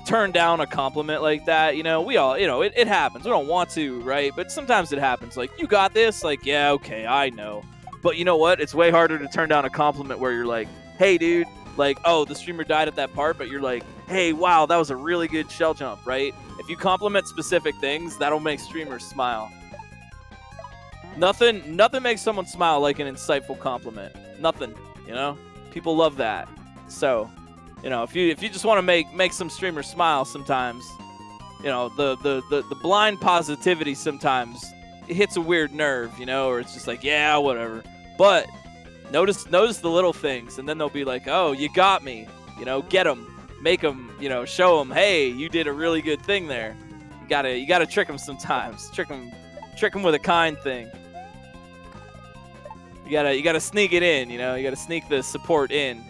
turn down a compliment like that. You know, we all, you know, it happens. We don't want to, right? But sometimes it happens. Like, "You got this." Like, yeah, okay, I know. But you know what? It's way harder to turn down a compliment where you're like, "Hey, dude," like, oh, the streamer died at that part, but you're like, "Hey, wow, that was a really good shell jump," right? If you compliment specific things, that'll make streamers smile. Nothing makes someone smile like an insightful compliment. Nothing, you know? People love that. So, you know, if you just want to make some streamers smile sometimes, you know, the blind positivity sometimes it hits a weird nerve, you know, or it's just like, yeah, whatever. But notice the little things, and then they'll be like, "Oh, you got me." You know, get them, make them, you know, show them, hey, you did a really good thing there. You gotta trick them sometimes. Trick them with a kind thing. You gotta sneak it in. You know, you gotta sneak the support in.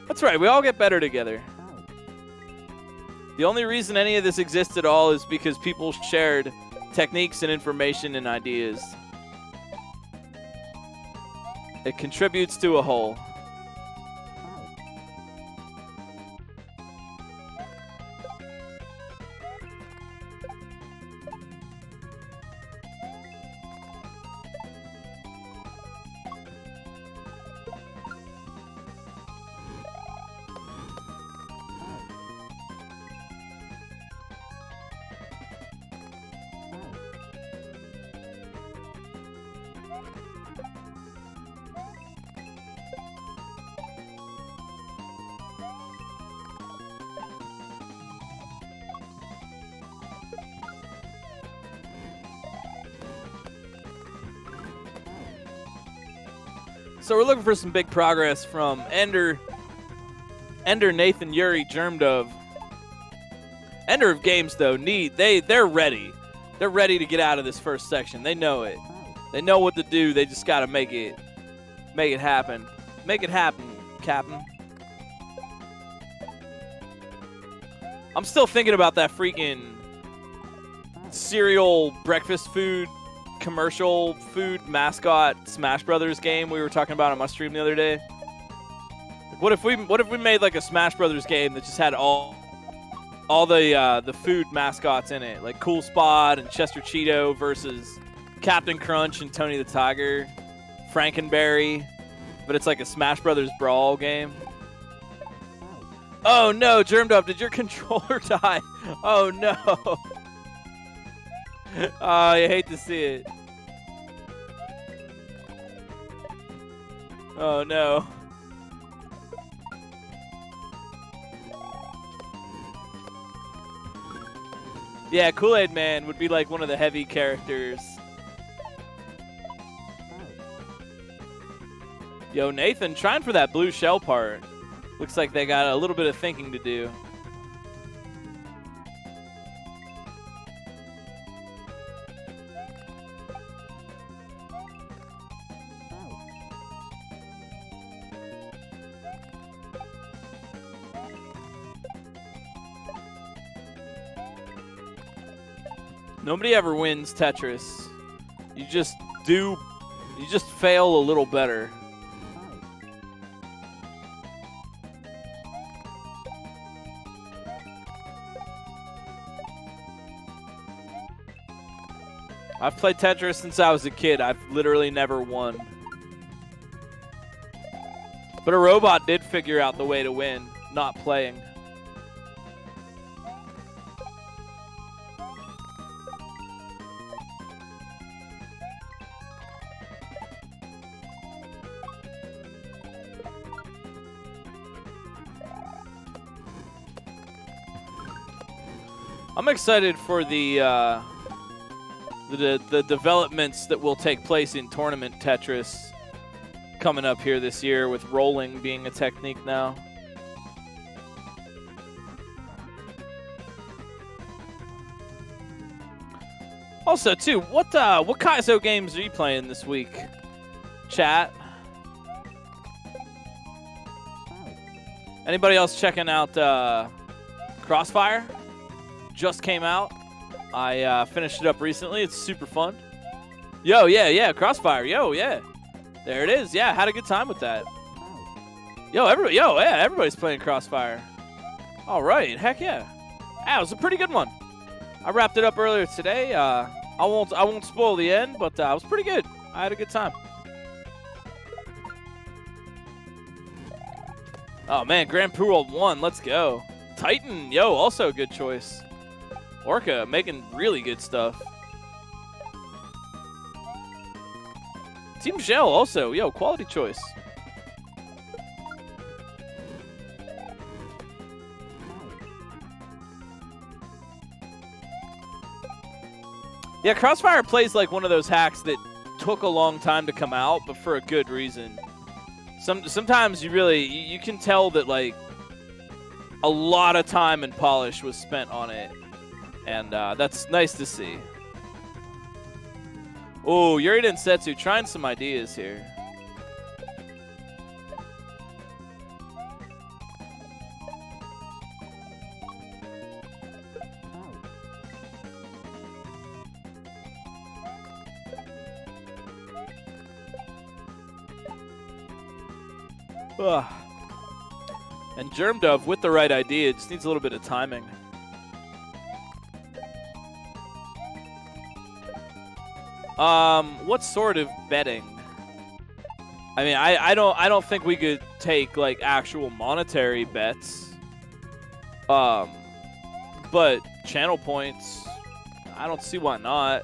That's right. We all get better together. The only reason any of this exists at all is because people shared techniques and information and ideas. It contributes to a whole. So we're looking for some big progress from Ender, Nathan, Yuri, Germdove. Ender of Games, though, they're ready. They're ready to get out of this first section. They know it. They know what to do. They just got to make it happen. Make it happen, Captain. I'm still thinking about that freaking cereal breakfast food commercial food mascot Smash Brothers game we were talking about on my stream the other day. What if we made like a Smash Brothers game that just had all the food mascots in it, like Cool Spot and Chester Cheeto versus Captain Crunch and Tony the Tiger, Frankenberry, but it's like a Smash Brothers brawl game. Oh no, Germdove, did your controller die? Oh no. Oh, you hate to see it. Oh no. Yeah, Kool-Aid Man would be like one of the heavy characters. Yo, Nathan, trying for that blue shell part. Looks like they got a little bit of thinking to do. Nobody ever wins Tetris. You just fail a little better. I've played Tetris since I was a kid. I've literally never won. But a robot did figure out the way to win, not playing. I'm excited for the developments that will take place in Tournament Tetris coming up here this year, with rolling being a technique now. Also, too, what Kaizo games are you playing this week, chat? Anybody else checking out Crossfire? Just came out. I finished it up recently. It's super fun. Yo, yeah, Crossfire. Yo, yeah. There it is. Yeah, had a good time with that. Everybody's playing Crossfire. All right, heck yeah. It was a pretty good one. I wrapped it up earlier today. I won't spoil the end, but it was pretty good. I had a good time. Oh man, Grand Prix World 1. Let's go. Titan, yo, also a good choice. Orca making really good stuff. Team Shell also, yo, quality choice. Yeah, Crossfire plays like one of those hacks that took a long time to come out, but for a good reason. Sometimes you can tell that like a lot of time and polish was spent on it, and that's nice to see. Oh, Yuri Densetsu trying some ideas here. Ugh. And Germ Dove with the right idea, just needs a little bit of timing. What sort of betting? I mean, I don't think we could take like actual monetary bets. But channel points, I don't see why not.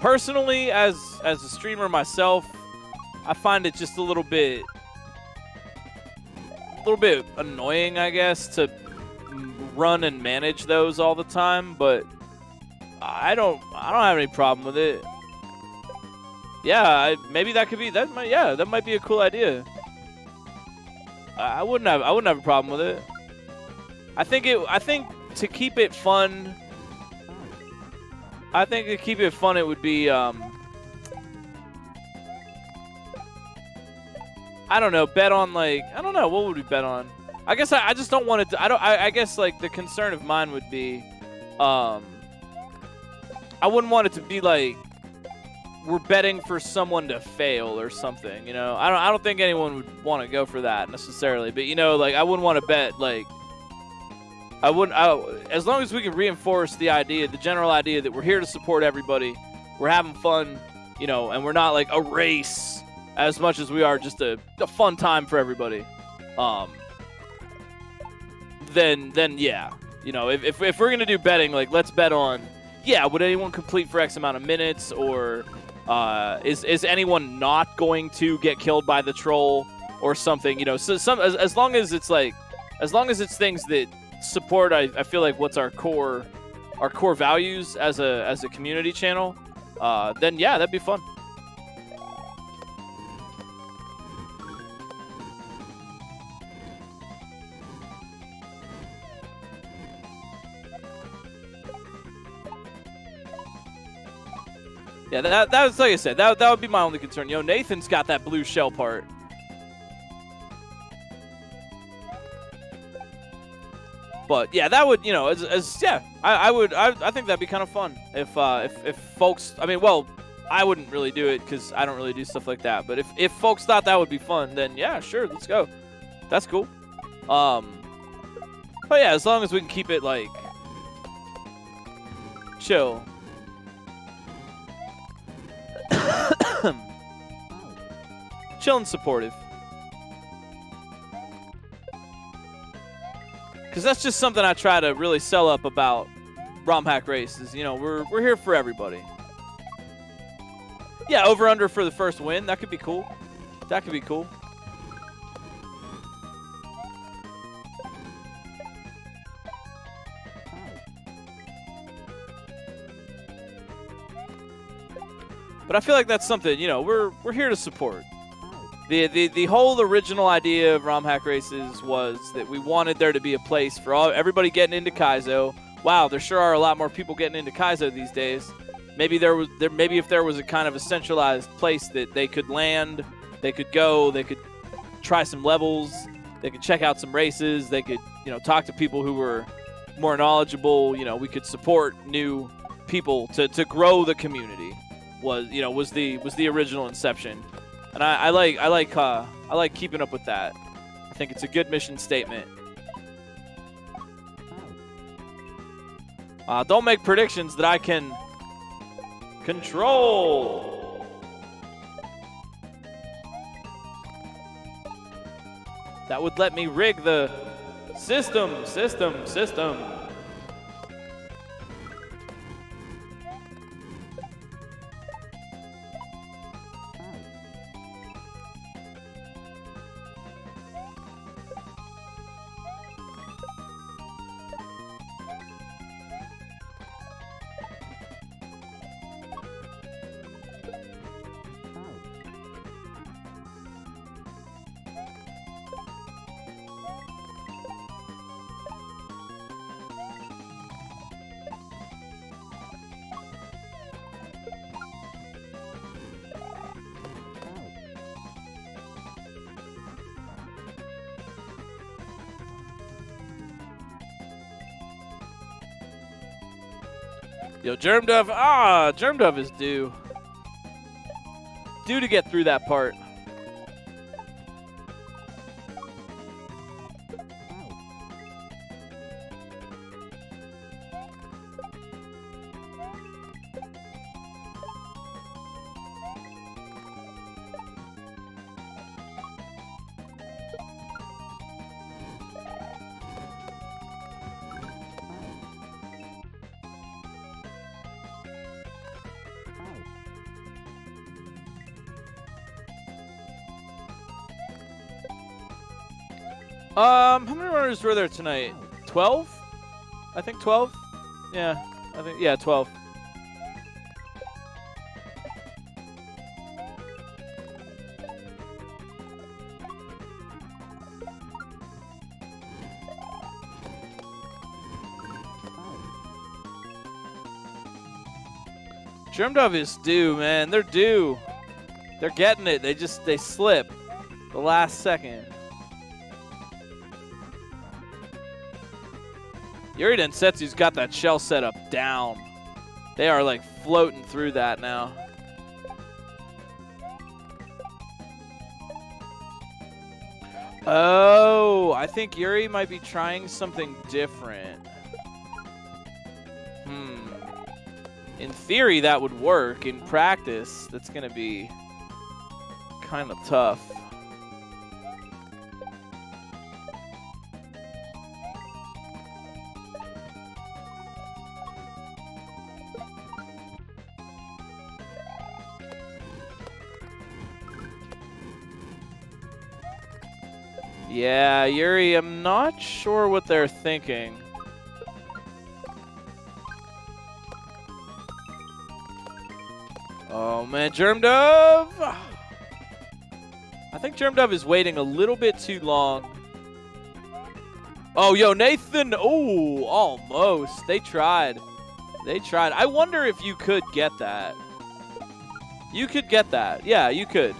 Personally, as a streamer myself, I find it just a little bit annoying, I guess, to run and manage those all the time, but I don't have any problem with it. Yeah, maybe that could be that might be a cool idea. I wouldn't have a problem with it. I think to keep it fun, it would be I don't know, bet on like, I don't know, what would we bet on? I guess I just don't want it to, I guess like the concern of mine would be, I wouldn't want it to be like, we're betting for someone to fail or something, you know? I don't think anyone would want to go for that necessarily, but you know, like I wouldn't want to bet like, as long as we can reinforce the idea, the general idea that we're here to support everybody, we're having fun, you know, and we're not like a race as much as we are just a fun time for everybody, then yeah, you know, if we're gonna do betting, like let's bet on, yeah, would anyone complete for X amount of minutes, or is anyone not going to get killed by the troll or something, you know? So as long as it's things that support, I feel like what's our core values as a community channel, then yeah, that'd be fun. Yeah, that was, like I said, that would be my only concern. You know, Nathan's got that blue shell part. But yeah, that would, you know, I think that'd be kind of fun if folks, I mean, well, I wouldn't really do it because I don't really do stuff like that. But if folks thought that would be fun, then yeah, sure, let's go. That's cool. But yeah, as long as we can keep it like chill. Chill and supportive, because that's just something I try to really sell up about Romhack races. You know, we're here for everybody. Yeah, over under for the first win, that could be cool. That could be cool. But I feel like that's something, you know, we're here to support. The whole original idea of Romhack races was that we wanted there to be a place for everybody getting into Kaizo. Wow, there sure are a lot more people getting into Kaizo these days. Maybe if there was a kind of a centralized place that they could land, they could go, they could try some levels, they could check out some races, they could, you know, talk to people who were more knowledgeable. You know, we could support new people to grow the community. Was the original inception, and I like keeping up with that. I think it's a good mission statement. Don't make predictions that I can control. That would let me rig the system. Yo, Germ Dove. Ah, Germ Dove is due. Due to get through that part. How many runners were there tonight? 12? I think 12. Yeah, 12. Germ Dove is due, man. They're due. They're getting it. They slip the last second. Yuri Densetsu's got that shell setup down. They are like floating through that now. Oh, I think Yuri might be trying something different. In theory, that would work. In practice, that's going to be kind of tough. Yeah, Yuri, I'm not sure what they're thinking. Oh, man, Germ Dove! I think Germ Dove is waiting a little bit too long. Oh, yo, Nathan! Oh, almost. They tried. They tried. I wonder if you could get that. You could get that. Yeah, you could.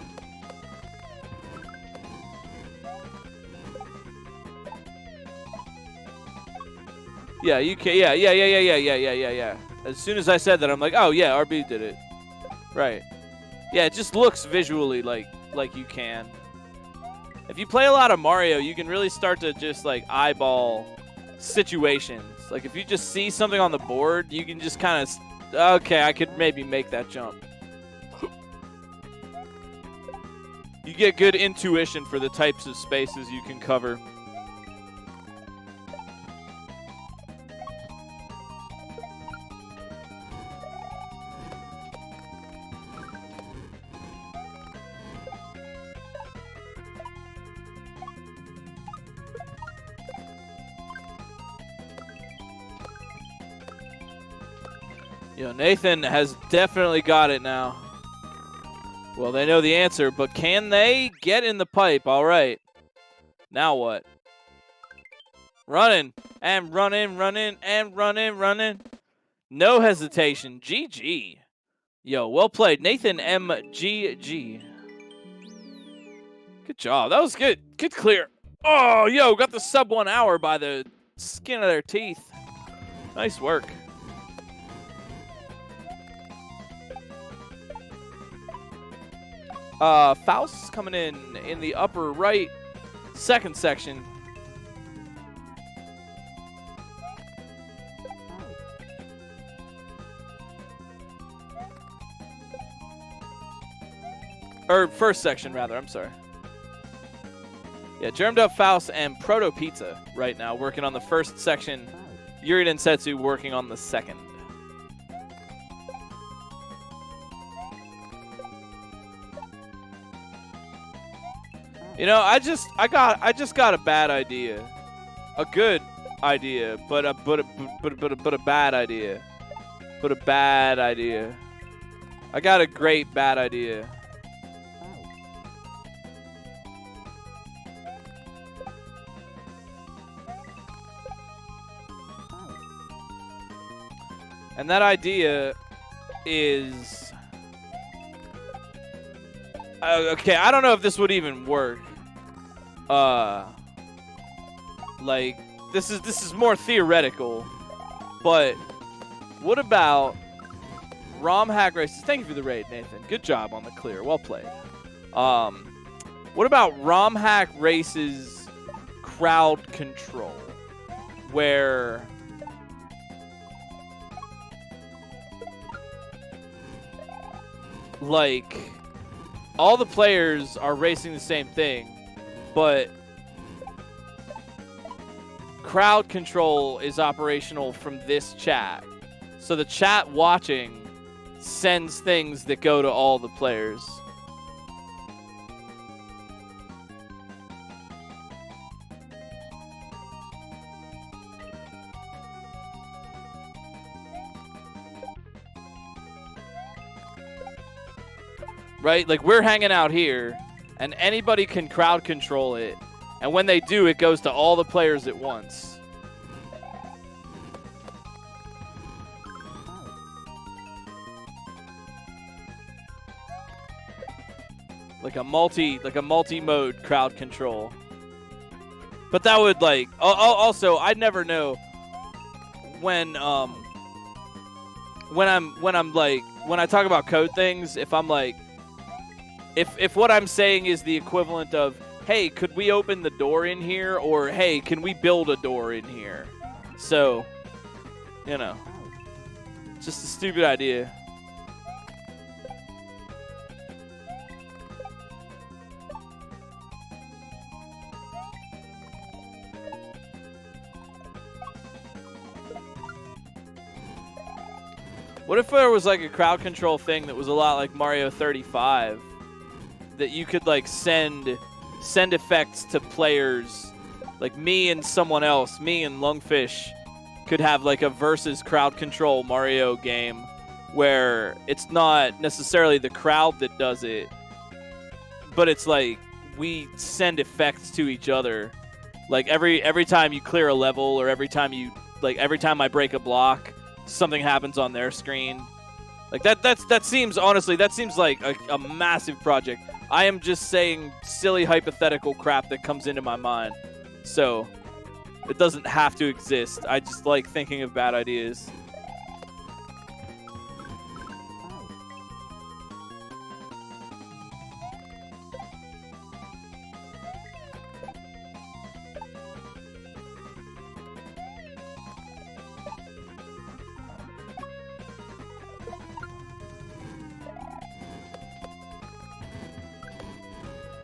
Yeah, you can. Yeah. As soon as I said that, I'm like, oh yeah, RB did it. Right. Yeah, it just looks visually like you can. If you play a lot of Mario, you can really start to just like eyeball situations. Like if you just see something on the board, you can just kind of, okay, I could maybe make that jump. You get good intuition for the types of spaces you can cover. You know, Nathan has definitely got it now. Well, they know the answer, but can they get in the pipe? All right. Now what? Running, and running, running, and running, running. No hesitation. GG. Yo, well played. Nathan MGG. Good job. That was good. Good clear. Oh, yo, got the sub 1 hour by the skin of their teeth. Nice work. Faust coming in the upper right, second section. Or first section, rather. I'm sorry. Yeah, Germ Dove, Faust, and Proto Pizza right now working on the first section. Yuri Densetsu working on the second. You know, I just got a bad idea, a good idea, but a bad idea, but a bad idea. I got a great bad idea. And that idea is okay. I don't know if this would even work. Like this is more theoretical, but What about Romhack races? Thank you for the raid, Nathan. Good job on the clear. Well played. What about Romhack races crowd control, where like all the players are racing the same thing, but crowd control is operational from this chat. So the chat watching sends things that go to all the players. Right? Like, we're hanging out here, and anybody can crowd control it. And when they do, it goes to all the players at once. Like a multi-mode crowd control. But that would, like, also, I'd never know when I talk about code things, if I'm like, if what I'm saying is the equivalent of, hey, could we open the door in here? Or, hey, can we build a door in here? So, you know, just a stupid idea. What if there was like a crowd control thing that was a lot like Mario 35, that you could like send effects to players, like me and someone else, me and Lungfish could have like a versus crowd control Mario game where it's not necessarily the crowd that does it, but it's like we send effects to each other. Like every time you clear a level, or every time I break a block, something happens on their screen. Like that seems like a massive project. I am just saying silly hypothetical crap that comes into my mind. So it doesn't have to exist. I just like thinking of bad ideas.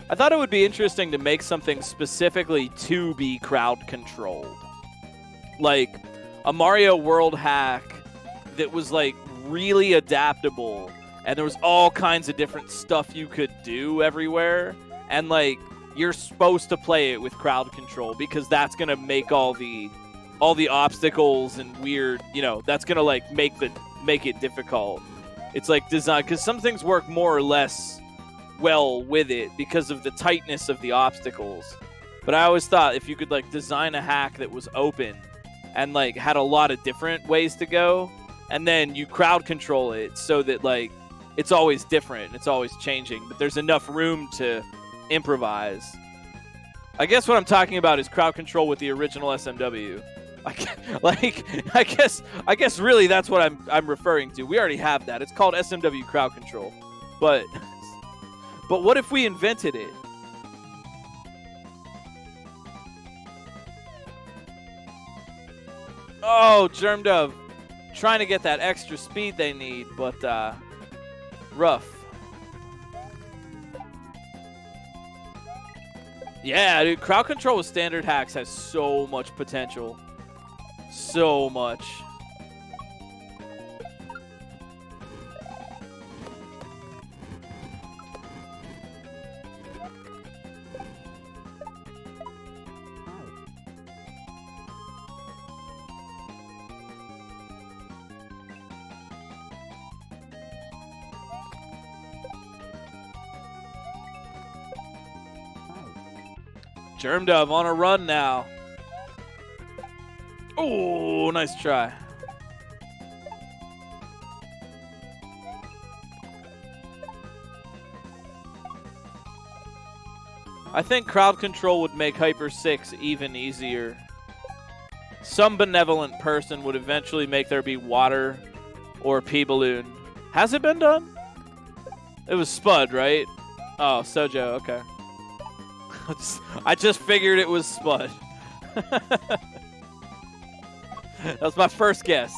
I thought it would be interesting to make something specifically to be crowd controlled. Like a Mario World hack that was like really adaptable, and there was all kinds of different stuff you could do everywhere, and like you're supposed to play it with crowd control because that's going to make all the obstacles and weird, that's going to like make it difficult. It's like design, because some things work more or less well with it because of the tightness of the obstacles. But I always thought if you could like design a hack that was open and like had a lot of different ways to go, and then you crowd control it so that like it's always different and it's always changing, but there's enough room to improvise. I guess what I'm talking about is crowd control with the original SMW. I guess really that's what I'm referring to. We already have that. It's called SMW crowd control. But what if we invented it? Oh, Germ Dove. Trying to get that extra speed they need, but rough. Yeah, dude, crowd control with standard hacks has so much potential. So much. Germ Dove on a run now. Oh, nice try. I think crowd control would make Hyper 6 even easier. some benevolent person would eventually make there be water or pea balloon. Has it been done? It was Spud, right? Oh, Sojo, okay. I just figured it was Spud. That was my first guess.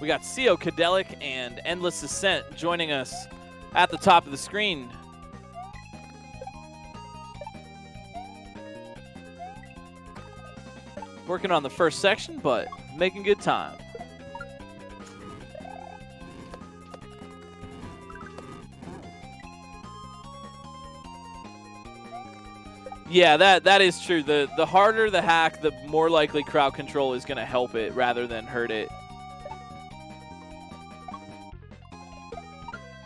We got Co Cadelic and Endless Ascent joining us at the top of the screen. Working on the first section, but making good time. Yeah, that is true. The harder the hack, the more likely crowd control is going to help it rather than hurt it.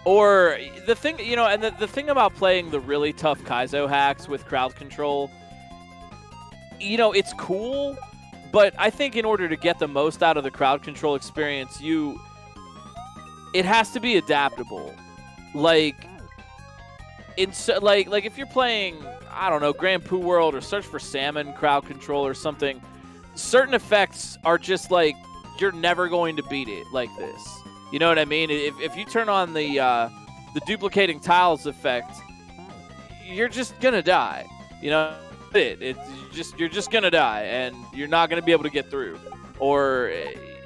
Or the thing, you know, and the thing about playing the really tough Kaizo hacks with crowd control, you know, it's cool, but I think in order to get the most out of the crowd control experience, it has to be adaptable. Like if you're playing, I don't know, Grand Poo World or Search for Salmon crowd control or something, certain effects are just like, you're never going to beat it like this. You know what I mean? If you turn on the duplicating tiles effect, you're just gonna die. You know, you're just gonna die, and you're not gonna be able to get through. Or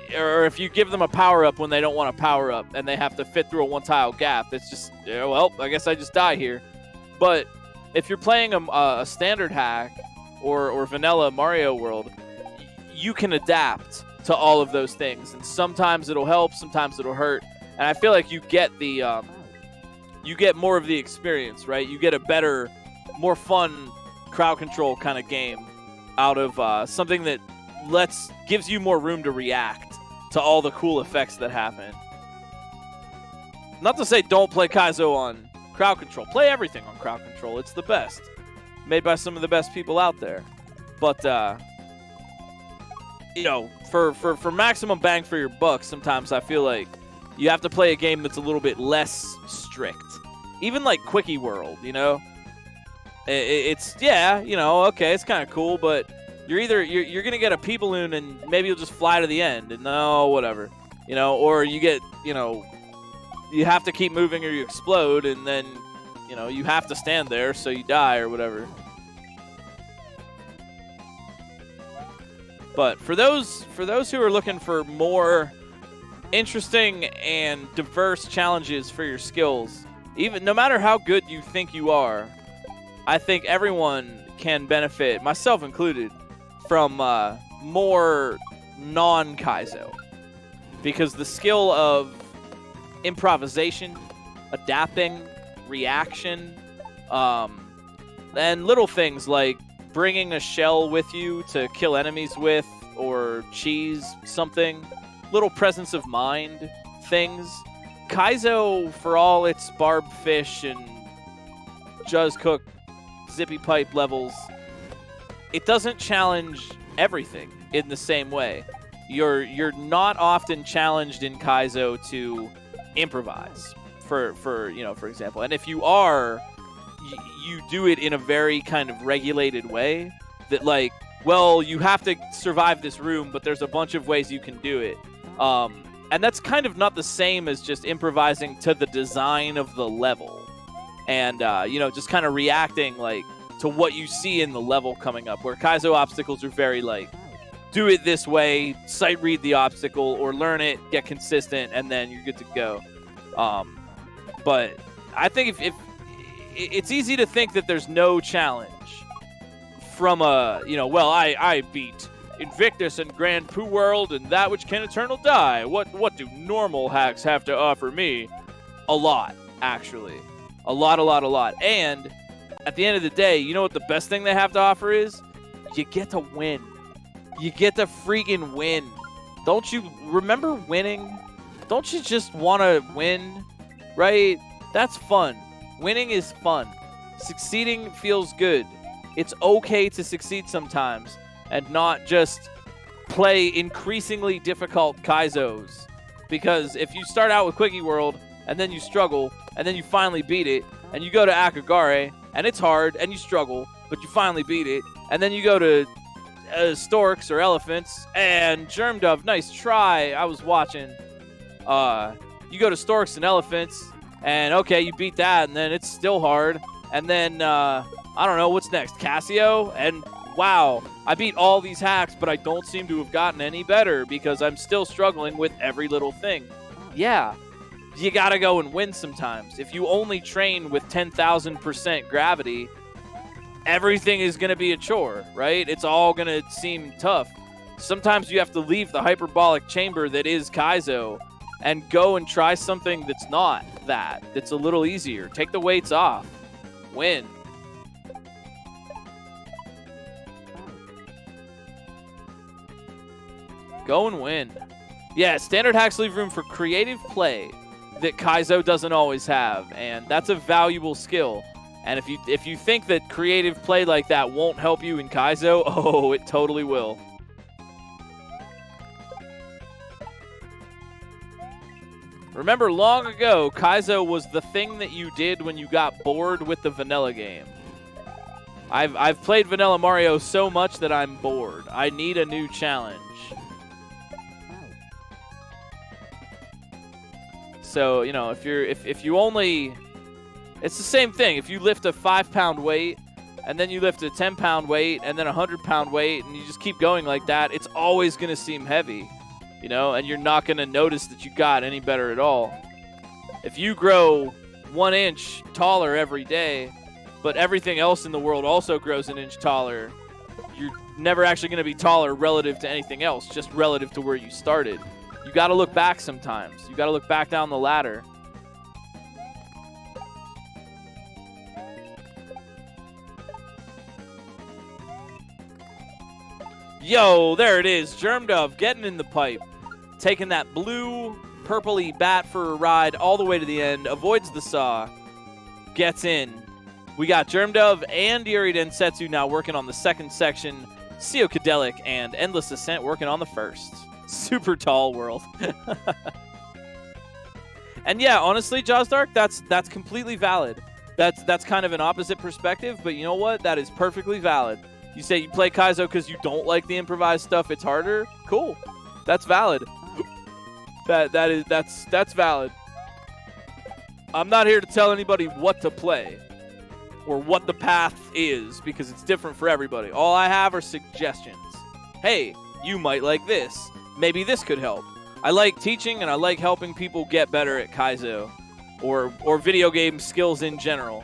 if you give them a power up when they don't want a power up, and they have to fit through a one tile gap, it's just, yeah, well, I guess I just die here. But if you're playing a standard hack or vanilla Mario World, you can adapt to all of those things, and sometimes it'll help, sometimes it'll hurt, and I feel like you get you get more of the experience, right? You get a better, more fun crowd control kind of game out of something that gives you more room to react to all the cool effects that happen. Not to say don't play Kaizo on crowd control. Play everything on crowd control. It's the best. Made by some of the best people out there. But you know, for maximum bang for your buck, sometimes I feel like you have to play a game that's a little bit less strict. Even like Quickie World, you know? It's, yeah, you know, okay, it's kind of cool, but you're going to get a pea balloon and maybe you'll just fly to the end and no, whatever. You know, or you get, you know, you have to keep moving or you explode and then, you know, you have to stand there so you die or whatever. But for those who are looking for more interesting and diverse challenges for your skills, even no matter how good you think you are, I think everyone can benefit, myself included, from more non-Kaizo. Because the skill of improvisation, adapting, reaction, and little things like bringing a shell with you to kill enemies with, or cheese something, little presence of mind things. Kaizo, for all its barbed fish and Juz Cook zippy pipe levels, it doesn't challenge everything in the same way. You're not often challenged in Kaizo to improvise, for example. And if you are, you do it in a very kind of regulated way that, like, well, you have to survive this room, but there's a bunch of ways you can do it. And that's kind of not the same as just improvising to the design of the level. And, just kind of reacting, like, to what you see in the level coming up, where Kaizo obstacles are very, like, do it this way, sight read the obstacle, or learn it, get consistent, and then you're good to go. But I think if it's easy to think that there's no challenge from I beat Invictus and Grand Poo World and that which can eternal die. What do normal hacks have to offer me? A lot, actually. A lot. And at the end of the day, you know what the best thing they have to offer is? You get to win. You get to freaking win. Don't you remember winning? Don't you just want to win? Right? That's fun. Winning is fun. Succeeding feels good. It's okay to succeed sometimes and not just play increasingly difficult Kaizos. Because if you start out with Quickie World and then you struggle, and then you finally beat it, and you go to Akagare, and it's hard, and you struggle, but you finally beat it, and then you go to storks or elephants, and Germ Dove, nice try. I was watching. You go to storks and elephants, and okay, you beat that, and then it's still hard, and then I don't know what's next, Casio, and wow, I beat all these hacks, but I don't seem to have gotten any better because I'm still struggling with every little thing. Yeah, you gotta go and win sometimes. If you only train with 10,000% gravity, everything is gonna be a chore, right? It's all gonna seem tough. Sometimes you have to leave the hyperbolic chamber that is Kaizo and go and try something that's not that, that's a little easier. Take the weights off. Win. Go and win. Yeah, standard hacks leave room for creative play that Kaizo doesn't always have, and that's a valuable skill. And if you think that creative play like that won't help you in Kaizo, oh, it totally will. Remember, long ago, Kaizo was the thing that you did when you got bored with the vanilla game. I've played Vanilla Mario so much that I'm bored. I need a new challenge. So, you know, if you only, it's the same thing. If you lift a 5-pound weight, and then you lift a 10-pound weight, and then a 100-pound weight, and you just keep going like that, it's always going to seem heavy, you know, and you're not going to notice that you got any better at all. If you grow 1 inch taller every day, but everything else in the world also grows an inch taller, you're never actually going to be taller relative to anything else, just relative to where you started. You got to look back sometimes. You got to look back down the ladder. Yo, there it is. Germ Dove getting in the pipe. Taking that blue, purpley bat for a ride all the way to the end. Avoids the saw. Gets in. We got Germ Dove and Yuri Densetsu now working on the second section. Psychedelic and Endless Ascent working on the first. Super tall world. And yeah, honestly, Jaws Dark, that's completely valid. That's kind of an opposite perspective, but you know what? That is perfectly valid. You say you play Kaizo because you don't like the improvised stuff, it's harder. Cool. That's valid. That's valid. I'm not here to tell anybody what to play or what the path is because it's different for everybody. All I have are suggestions. Hey, you might like this. Maybe this could help. I like teaching and I like helping people get better at Kaizo or video game skills in general.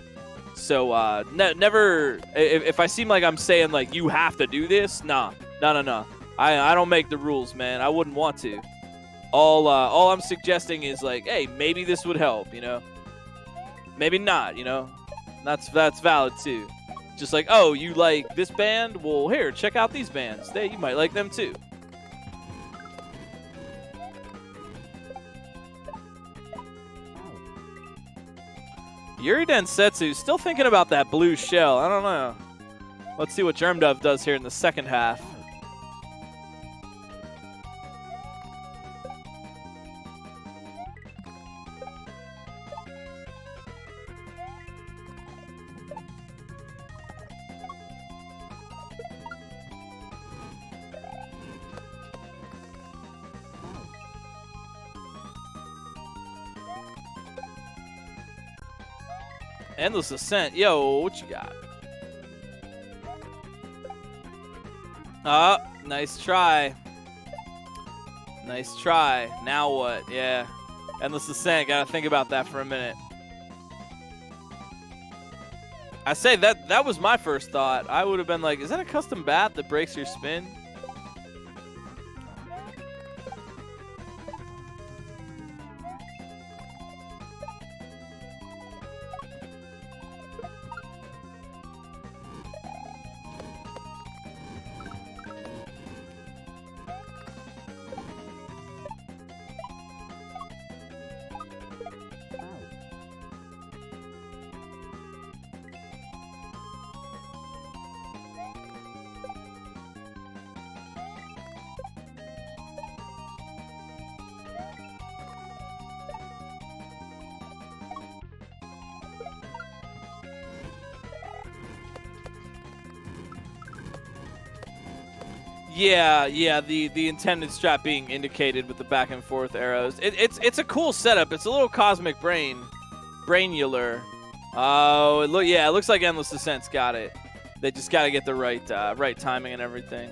So never, if I seem like I'm saying like you have to do this, nah. I don't make the rules, man. I wouldn't want to. All I'm suggesting is like, hey, maybe this would help, you know? Maybe not, you know? That's valid too. Just like, oh, you like this band? Well, here, check out these bands. You might like them too. Yuri Densetsu still thinking about that blue shell. I don't know. Let's see what Germ Dove does here in the second half. Endless Ascent. Yo, what you got? Nice try. Nice try. Now what? Yeah. Endless Ascent. Gotta think about that for a minute. I say that was my first thought. I would have been like, is that a custom bat that breaks your spin? Yeah. The intended strat being indicated with the back and forth arrows. It's a cool setup. It's a little cosmic brainular. Oh, it looks like Endless Descent's got it. They just got to get the right timing and everything.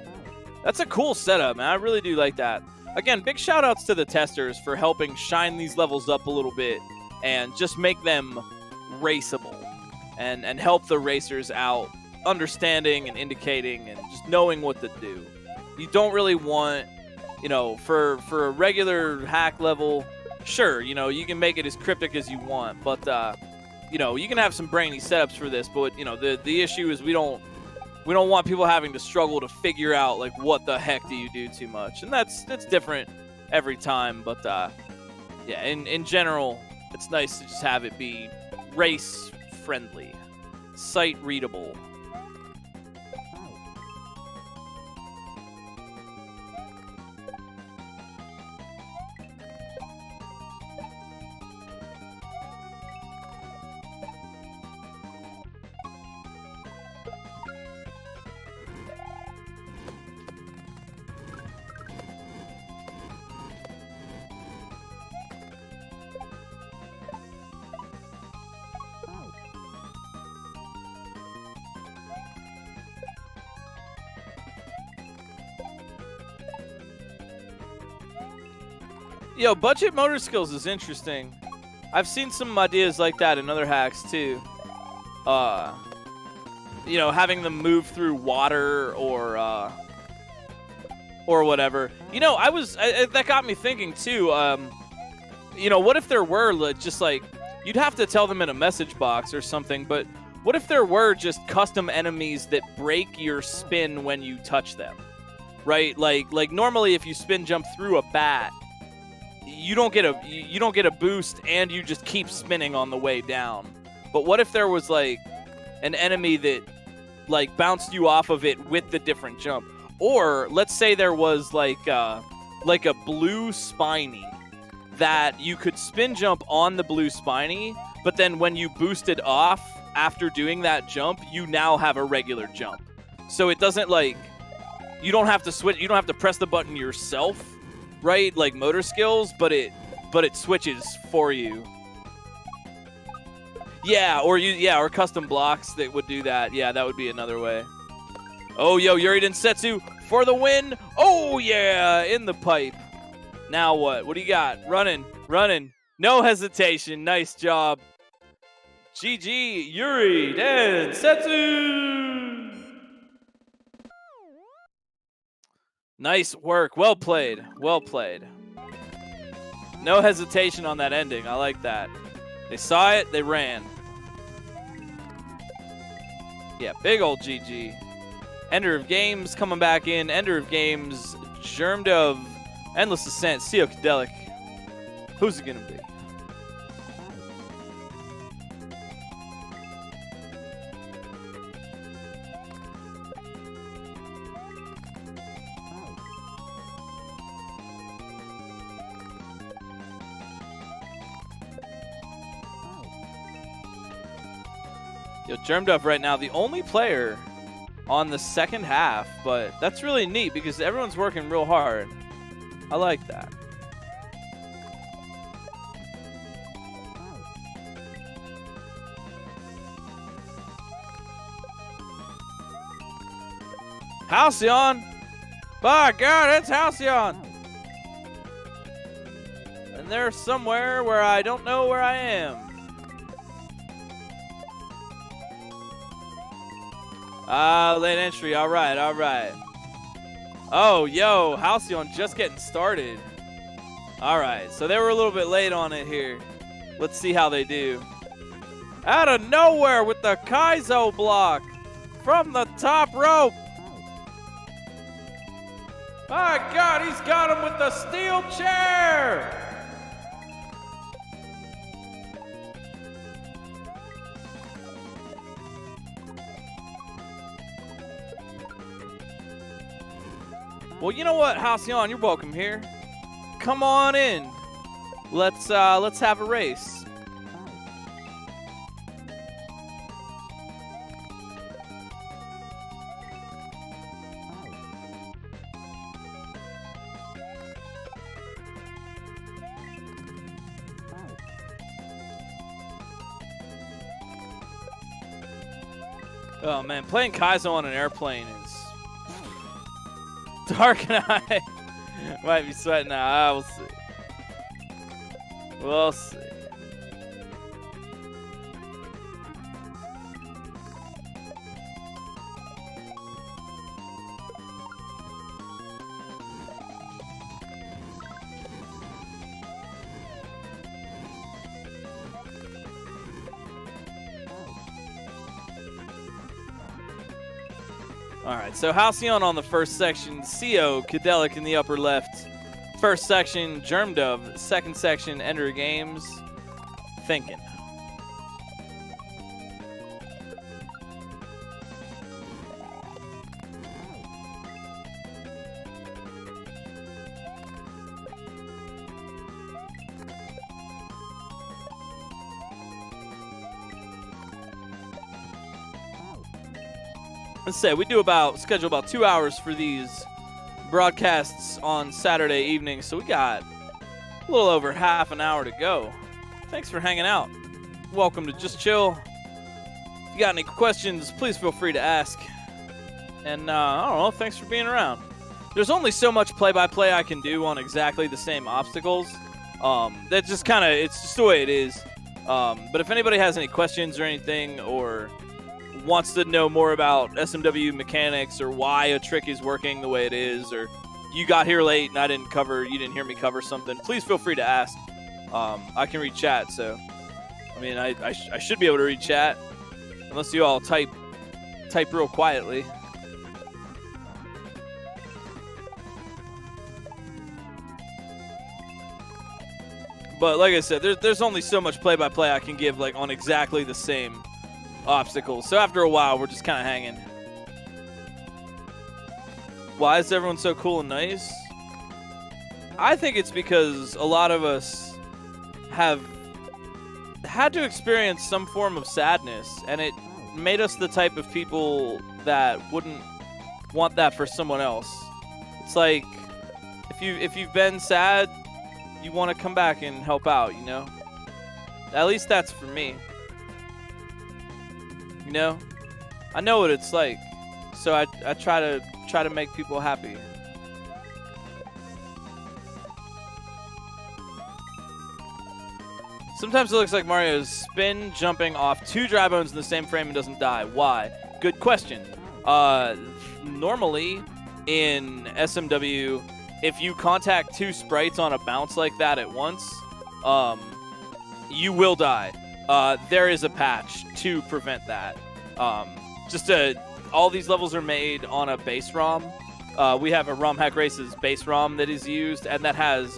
That's a cool setup, man. I really do like that. Again, big shout outs to the testers for helping shine these levels up a little bit and just make them raceable and help the racers out understanding and indicating and just knowing what to do. You don't really want, for a regular hack level, sure, you can make it as cryptic as you want, but you can have some brainy setups for this, but the issue is we don't want people having to struggle to figure out like what the heck do you do too much, and that's different every time. But yeah, in general, it's nice to just have it be race friendly, sight readable. Yo, budget motor skills is interesting. I've seen some ideas like that in other hacks too. Having them move through water or whatever. That got me thinking too. What if there were just like, you'd have to tell them in a message box or something, but what if there were just custom enemies that break your spin when you touch them? Right? Like normally if you spin jump through a bat, you don't get a boost and you just keep spinning on the way down. But what if there was like an enemy that like bounced you off of it with the different jump? Or let's say there was like a blue spiny that you could spin jump on the blue spiny, but then when you boosted off after doing that jump, you now have a regular jump. So it doesn't like, you don't have to switch, you don't have to press the button yourself, right? Like motor skills, but it switches for you. Yeah, or custom blocks that would do that. Yeah, that would be another way. Oh, yo, Yuri Densetsu for the win. Oh, yeah, in the pipe. Now what? What do you got? Running. No hesitation. Nice job. GG, Yuri Densetsu. Nice work. Well played. No hesitation on that ending. I like that. They saw it. They ran. Yeah, big old GG. Ender of Games coming back in. Ender of Games, Germed of Endless Descent, Seokadelic. Who's it going to be? Yo, Germduff right now, the only player on the second half, but that's really neat because everyone's working real hard. I like that. Halcyon! By God, it's Halcyon! And they're somewhere where I don't know where I am. Late entry. All right. Oh, yo, Halcyon just getting started. All right, so they were a little bit late on it here. Let's see how they do. Out of nowhere with the Kaizo block from the top rope. My God, he's got him with the steel chair. Well, you know what, Halcyon, you're welcome here. Come on in. Let's have a race. Oh man, playing Kaizo on an airplane is dark, and I might be sweating now. We'll see. We'll see. All right, so Halcyon on the first section, CO, Kadelic in the upper left. First section, Germdove. Second section, Ender Games. Thinking. Let's say we schedule about 2 hours for these broadcasts on Saturday evening, so we got a little over half an hour to go. Thanks for hanging out. Welcome to Just Chill. If you got any questions, please feel free to ask. And I don't know, thanks for being around. There's only so much play-by-play I can do on exactly the same obstacles. That just kind of, it's just the way it is. But if anybody has any questions or anything, or wants to know more about SMW mechanics or why a trick is working the way it is, or you got here late and you didn't hear me cover something, please feel free to ask. I can read chat, so I mean I should be able to read chat unless you all type real quietly. But like I said, there's only so much play-by-play I can give, like, on exactly the same obstacles. So after a while, we're just kind of hanging. Why is everyone so cool and nice? I think it's because a lot of us have had to experience some form of sadness, and it made us the type of people that wouldn't want that for someone else. It's like, if you've been sad, you want to come back and help out, you know? At least that's for me. You know, I know what it's like, so I try to make people happy. Sometimes it looks like Mario's spin jumping off 2 dry bones in the same frame and doesn't die. Why? Good question. Normally in SMW, if you contact 2 sprites on a bounce like that at once, you will die. There is a patch to prevent that. All these levels are made on a base ROM. We have a Romhack Races base ROM that is used, and that has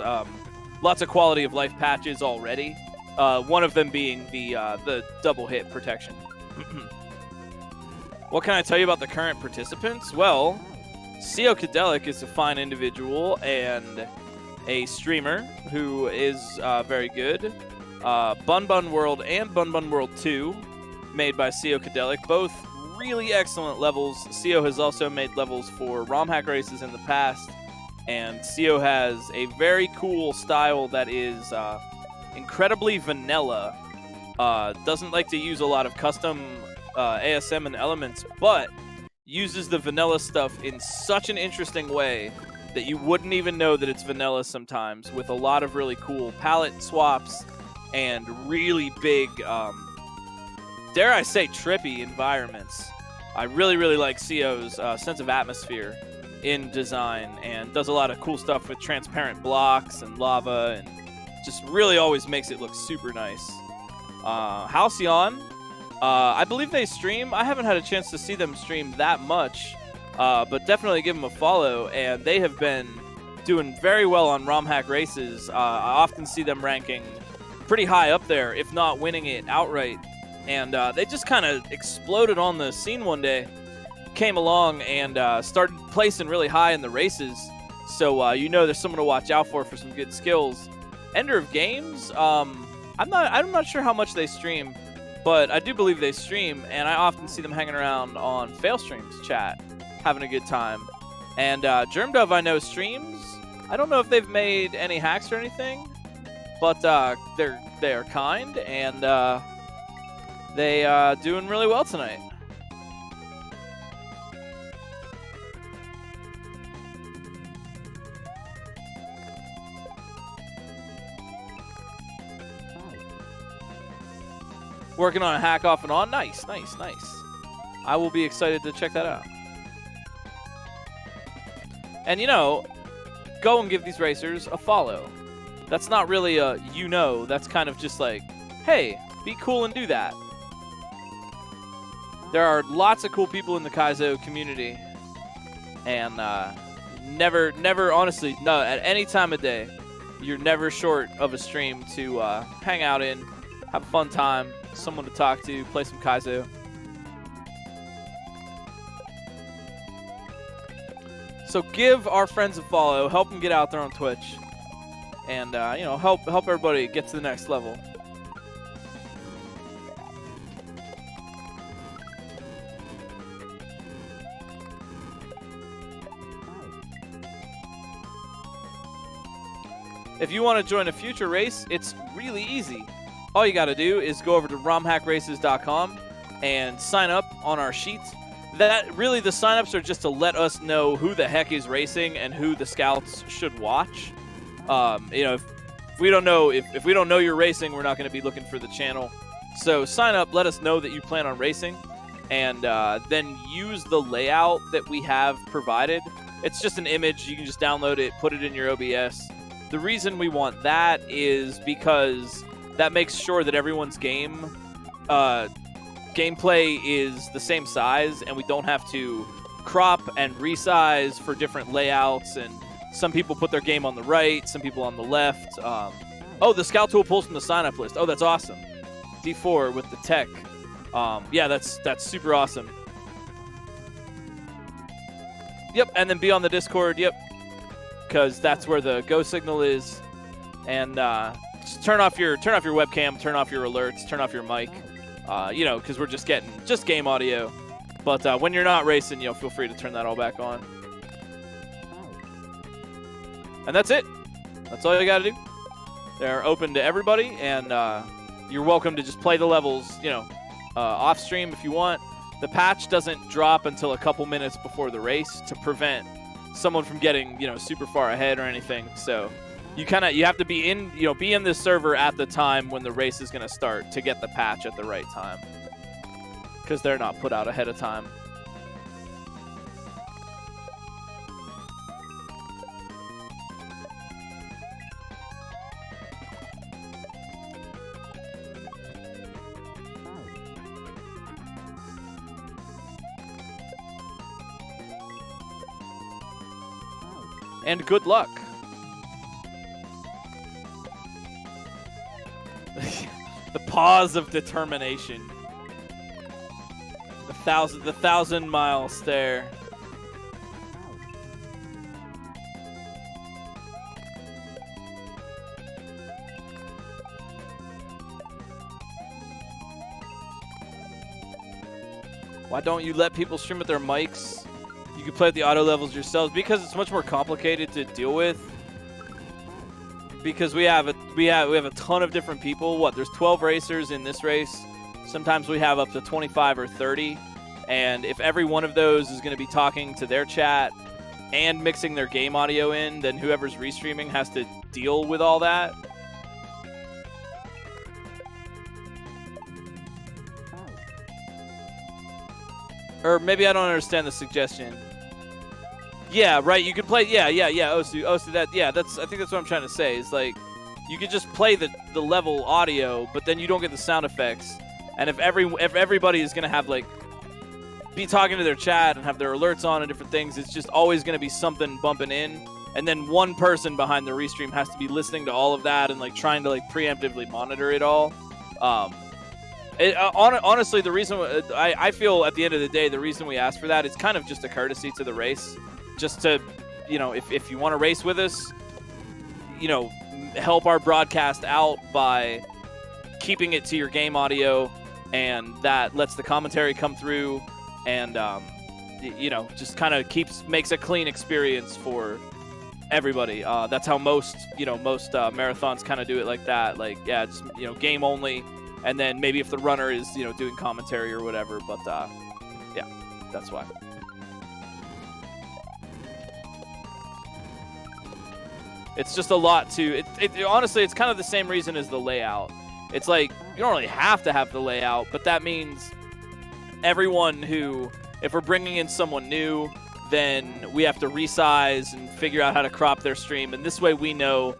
lots of quality of life patches already. One of them being the double hit protection. What can I tell you about the current participants? Well, CO Kadelic is a fine individual and a streamer who is very good. Bun Bun World and Bun Bun World 2, made by CO Kadelic, both really excellent levels. CO has also made levels for Romhack Races in the past, and CO has a very cool style that is incredibly vanilla. Doesn't like to use a lot of custom ASM and elements, but uses the vanilla stuff in such an interesting way that you wouldn't even know that it's vanilla sometimes, with a lot of really cool palette swaps and really big, dare I say, trippy environments. I really, really like CO's sense of atmosphere in design, and does a lot of cool stuff with transparent blocks and lava, and just really always makes it look super nice. Halcyon, I believe they stream. I haven't had a chance to see them stream that much, but definitely give them a follow, and they have been doing very well on Romhack Races. I often see them ranking pretty high up there, if not winning it outright. And they just kind of exploded on the scene one day, came along and started placing really high in the races. So you know there's someone to watch out for some good skills. Ender of Games, I'm not sure how much they stream, but I do believe they stream, and I often see them hanging around on Fail Streams chat, having a good time. And Germdove I know streams. I don't know if they've made any hacks or anything, but they are kind, and they doing really well tonight. Working on a hack off and on. Nice, nice, nice. I will be excited to check that out. And, you know, go and give these racers a follow. That's not really a that's kind of just like, hey, be cool and do that. There are lots of cool people in the Kaizo community. And never, honestly, no, at any time of day, you're never short of a stream to hang out in, have a fun time, someone to talk to, play some Kaizo. So give our friends a follow, help them get out there on Twitch, and you know, help everybody get to the next level. If you want to join a future race, it's really easy. All you got to do is go over to romhackraces.com and sign up on our sheet. That really, the signups are just to let us know who the heck is racing and who the scouts should watch. You know, if we don't know if we don't know you're racing, we're not going to be looking for the channel. So sign up, let us know that you plan on racing, and then use the layout that we have provided. It's just an image. You can just download it, put it in your OBS. The reason we want that is because that makes sure that everyone's gameplay is the same size, and we don't have to crop and resize for different layouts. And some people put their game on the right, some people on the left. Oh, the scout tool pulls from the sign up list. Oh, that's awesome. D4 with the tech. Yeah, that's super awesome. Yep, and then be on the Discord. Yep, because that's where the go signal is. And just turn off your webcam, turn off your alerts, turn off your mic. You know, because we're just getting game audio. But when you're not racing, you know, feel free to turn that all back on. And that's it. That's all you got to do. They're open to everybody, and you're welcome to just play the levels, you know, off stream if you want. The patch doesn't drop until a couple minutes before the race to prevent someone from getting, you know, super far ahead or anything. So you have to be in this server at the time when the race is going to start to get the patch at the right time, because they're not put out ahead of time. And good luck. The pause of determination. The 1,000-mile stare. Why don't you let people stream with their mics? You can play at the auto levels yourselves, because it's much more complicated to deal with. Because we have a ton of different people. What? There's 12 racers in this race. Sometimes we have up to 25 or 30. And if every one of those is going to be talking to their chat and mixing their game audio in, then whoever's restreaming has to deal with all that. Or maybe I don't understand the suggestion. Yeah, right. You could play. Yeah. Osu, that. Yeah, I think that's what I'm trying to say. Is like, you could just play the level audio, but then you don't get the sound effects. And if everybody is gonna have like be talking to their chat and have their alerts on and different things, it's just always gonna be something bumping in. And then one person behind the restream has to be listening to all of that and like trying to like preemptively monitor it all. Honestly, the reason I feel at the end of the day, the reason we ask for that is kind of just a courtesy to the race. Just to, you know, if you want to race with us, you know, help our broadcast out by keeping it to your game audio, and that lets the commentary come through, and you know, just kind of makes a clean experience for everybody. That's how most marathons kind of do it, like that. Like, yeah, it's, you know, game only, and then maybe if the runner is, you know, doing commentary or whatever. But yeah, that's why. It's just a lot to it. Honestly, it's kind of the same reason as the layout. It's like, you don't really have to have the layout, but that means everyone who, if we're bringing in someone new, then we have to resize and figure out how to crop their stream. And this way we know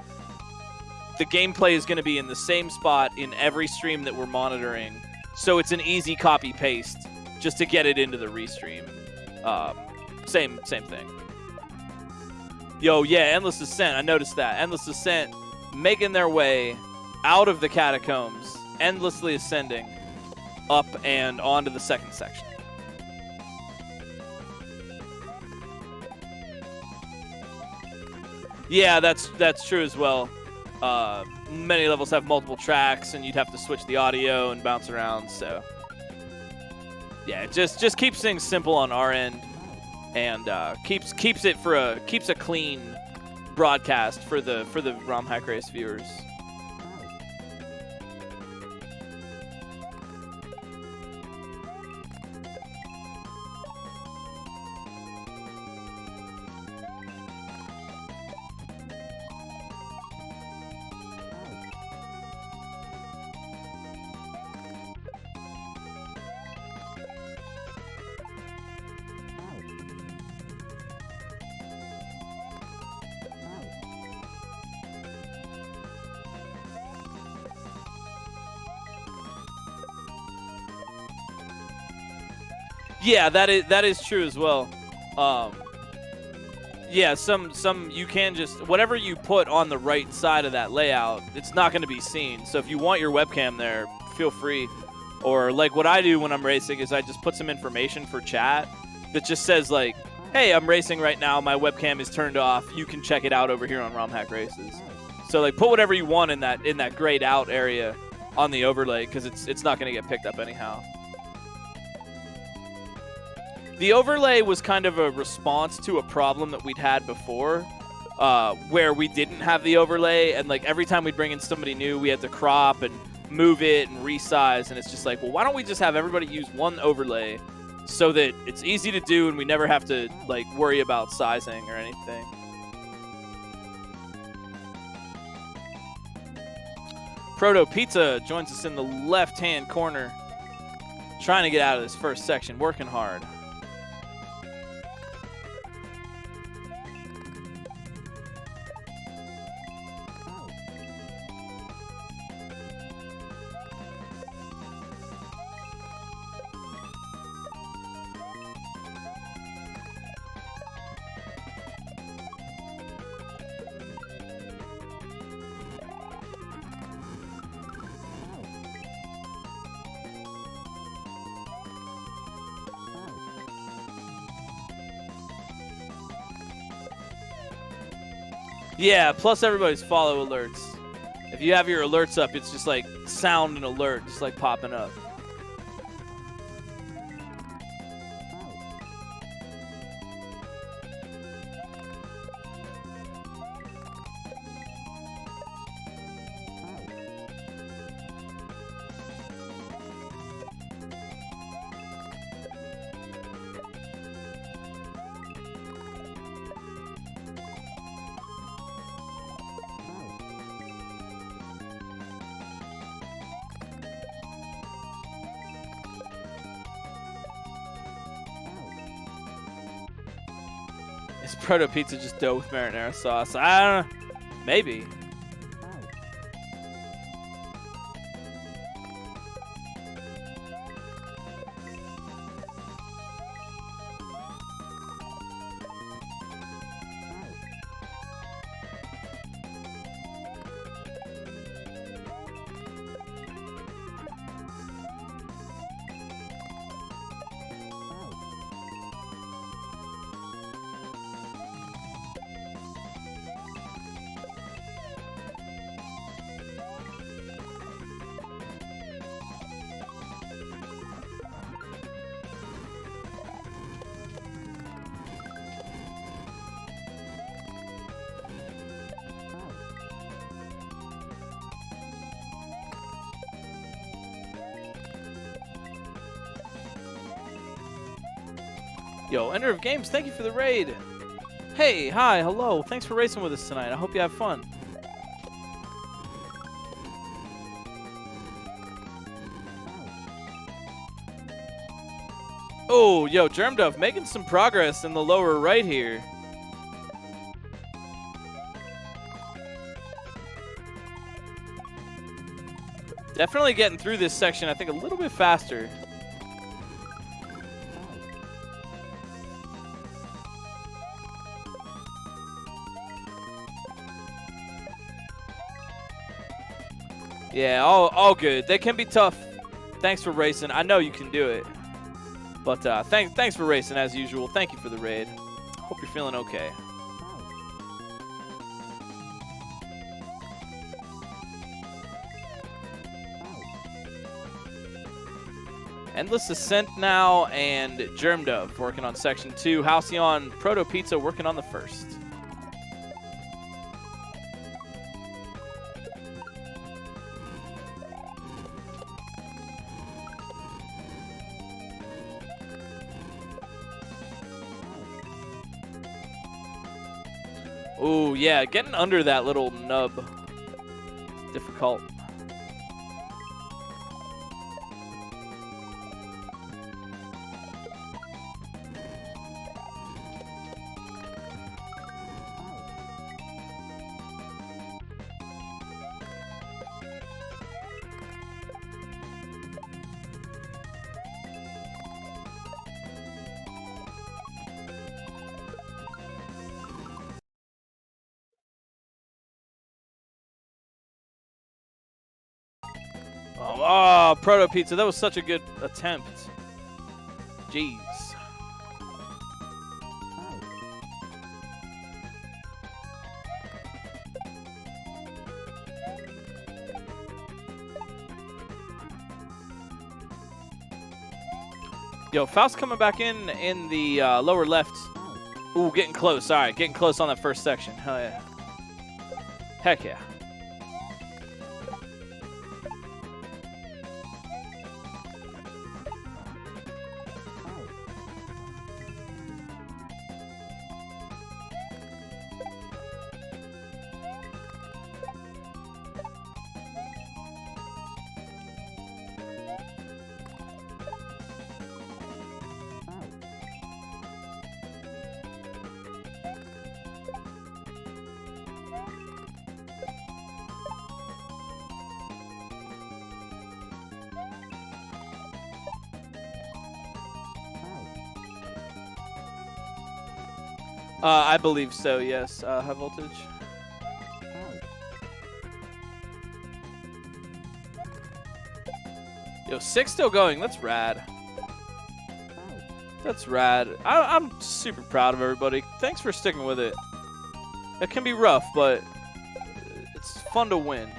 the gameplay is going to be in the same spot in every stream that we're monitoring. So it's an easy copy paste just to get it into the restream. Same thing. Yo, yeah, Endless Ascent. I noticed that. Endless Ascent making their way out of the Catacombs, endlessly ascending up and onto the second section. Yeah, that's true as well. Many levels have multiple tracks, and you'd have to switch the audio and bounce around. So, yeah, just keeps things simple on our end, and keeps a clean broadcast for the Romhack Race viewers. Yeah, that is true as well. Yeah, some you can just, whatever you put on the right side of that layout, it's not going to be seen. So if you want your webcam there, feel free. Or like what I do when I'm racing is I just put some information for chat that just says like, hey, I'm racing right now, my webcam is turned off, you can check it out over here on Romhack Races. So like put whatever you want in that grayed out area on the overlay, because it's not going to get picked up anyhow. The overlay was kind of a response to a problem that we'd had before, where we didn't have the overlay, and like every time we'd bring in somebody new, we had to crop and move it and resize, and it's just like, well, why don't we just have everybody use one overlay so that it's easy to do and we never have to like worry about sizing or anything. Proto Pizza joins us in the left-hand corner, trying to get out of this first section, working hard. Yeah, plus everybody's follow alerts. If you have your alerts up, it's just like sound and alert, just like popping up. Is Proto Pizza just dough with marinara sauce? I don't know. Maybe. Yo, Ender of Games, thank you for the raid. Hey, hi, hello. Thanks for racing with us tonight. I hope you have fun. Oh, yo, Germdove making some progress in the lower right here. Definitely getting through this section, I think, a little bit faster. Yeah, all good. They can be tough. Thanks for racing. I know you can do it. But thanks for racing as usual. Thank you for the raid. Hope you're feeling okay. Endless Ascent now, and Germdove working on section 2. Halcyon Proto Pizza working on the first. Ooh, yeah, getting under that little nub. Difficult. Oh, Proto Pizza. That was such a good attempt. Jeez. Yo, Faust coming back in the lower left. Ooh, getting close. All right, getting close on that first section. Hell yeah. Heck yeah. I believe so, yes. High voltage. Yo, 6 still going. That's rad. That's rad. I'm super proud of everybody. Thanks for sticking with it. It can be rough, but it's fun to win.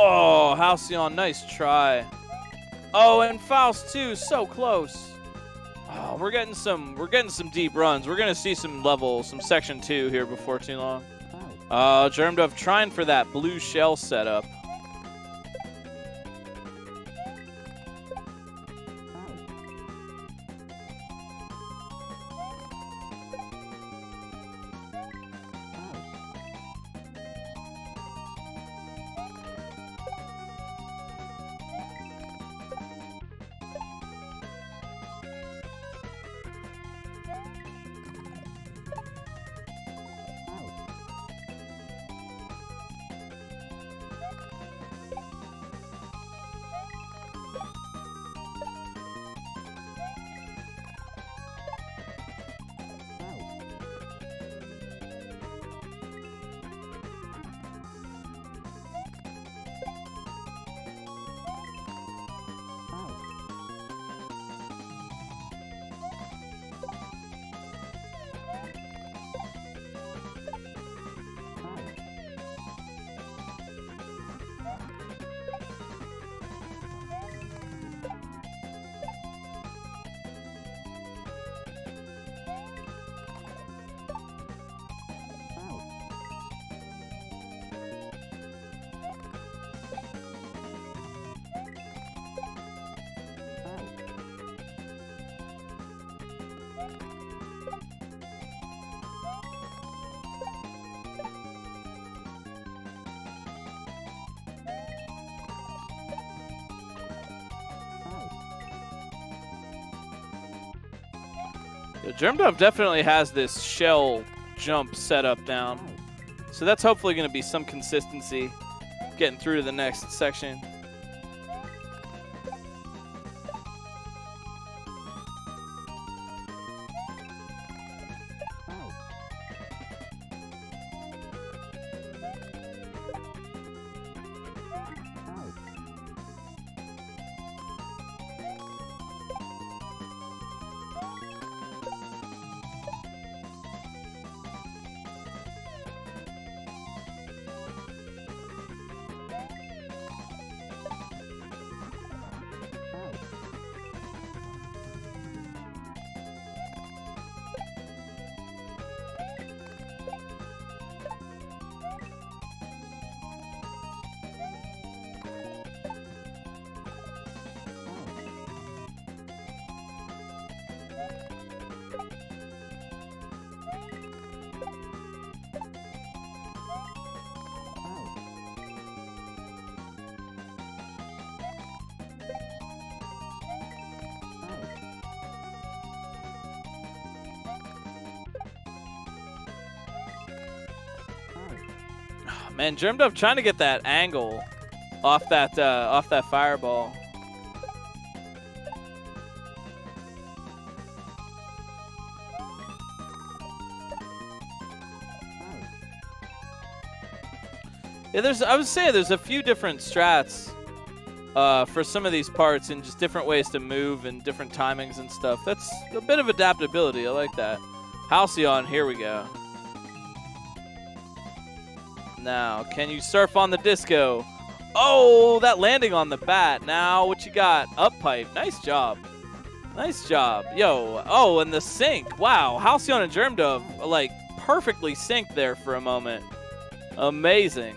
Oh, Halcyon, nice try. Oh, and Faust too, so close. Oh, we're getting some deep runs. We're gonna see some section 2 here before too long. Germdove trying for that blue shell setup. Germdove definitely has this shell jump setup down. So that's hopefully going to be some consistency getting through to the next section. Man, Germdove trying to get that angle off that fireball. Yeah, I would say there's a few different strats for some of these parts and just different ways to move and different timings and stuff. That's a bit of adaptability. I like that. Halcyon, here we go. Now, can you surf on the disco? Oh, that landing on the bat. Now, what you got? Up pipe. Nice job. Nice job. Yo, oh, and the sync. Wow, Halcyon and Germdove like perfectly synced there for a moment. Amazing.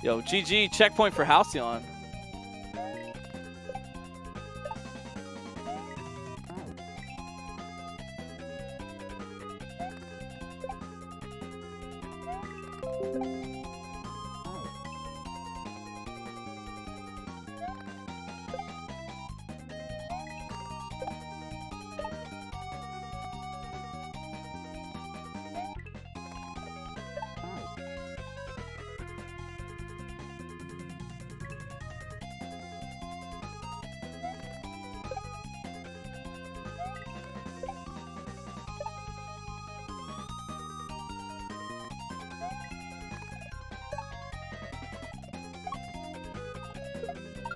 Yo, GG, checkpoint for Halcyon.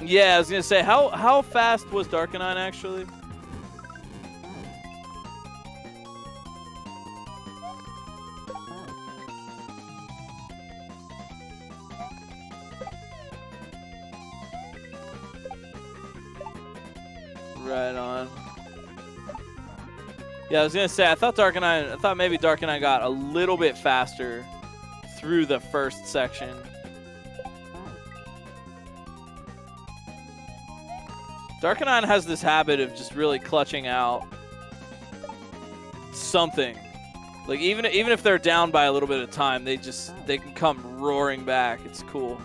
Yeah, I was gonna say, how fast was Darkanine actually? Right on. Yeah, I was gonna say, I thought maybe Darkanine got a little bit faster through the first section. Darkanine has this habit of just really clutching out something. Like even if they're down by a little bit of time, they can come roaring back. It's cool.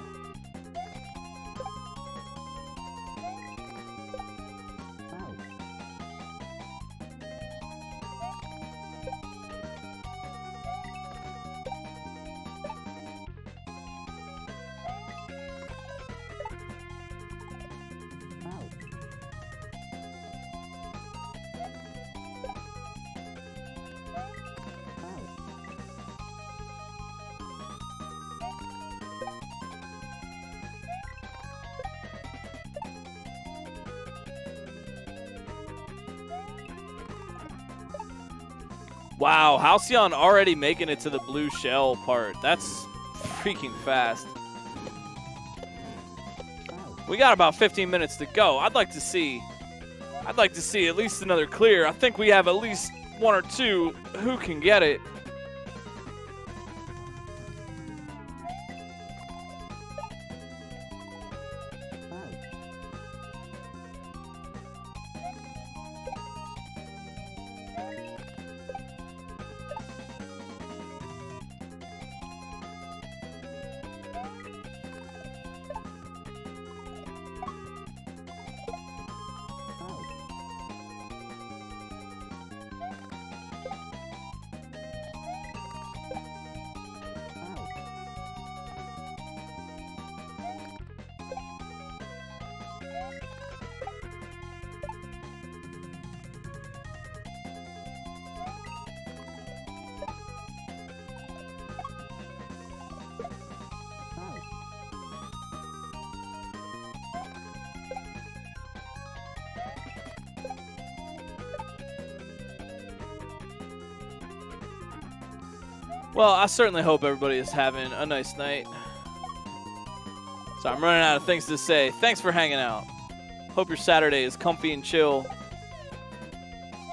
Wow, Halcyon already making it to the blue shell part. That's freaking fast. We got about 15 minutes to go. I'd like to see at least another clear. I think we have at least one or two who can get it. Well, I certainly hope everybody is having a nice night. So I'm running out of things to say. Thanks for hanging out. Hope your Saturday is comfy and chill.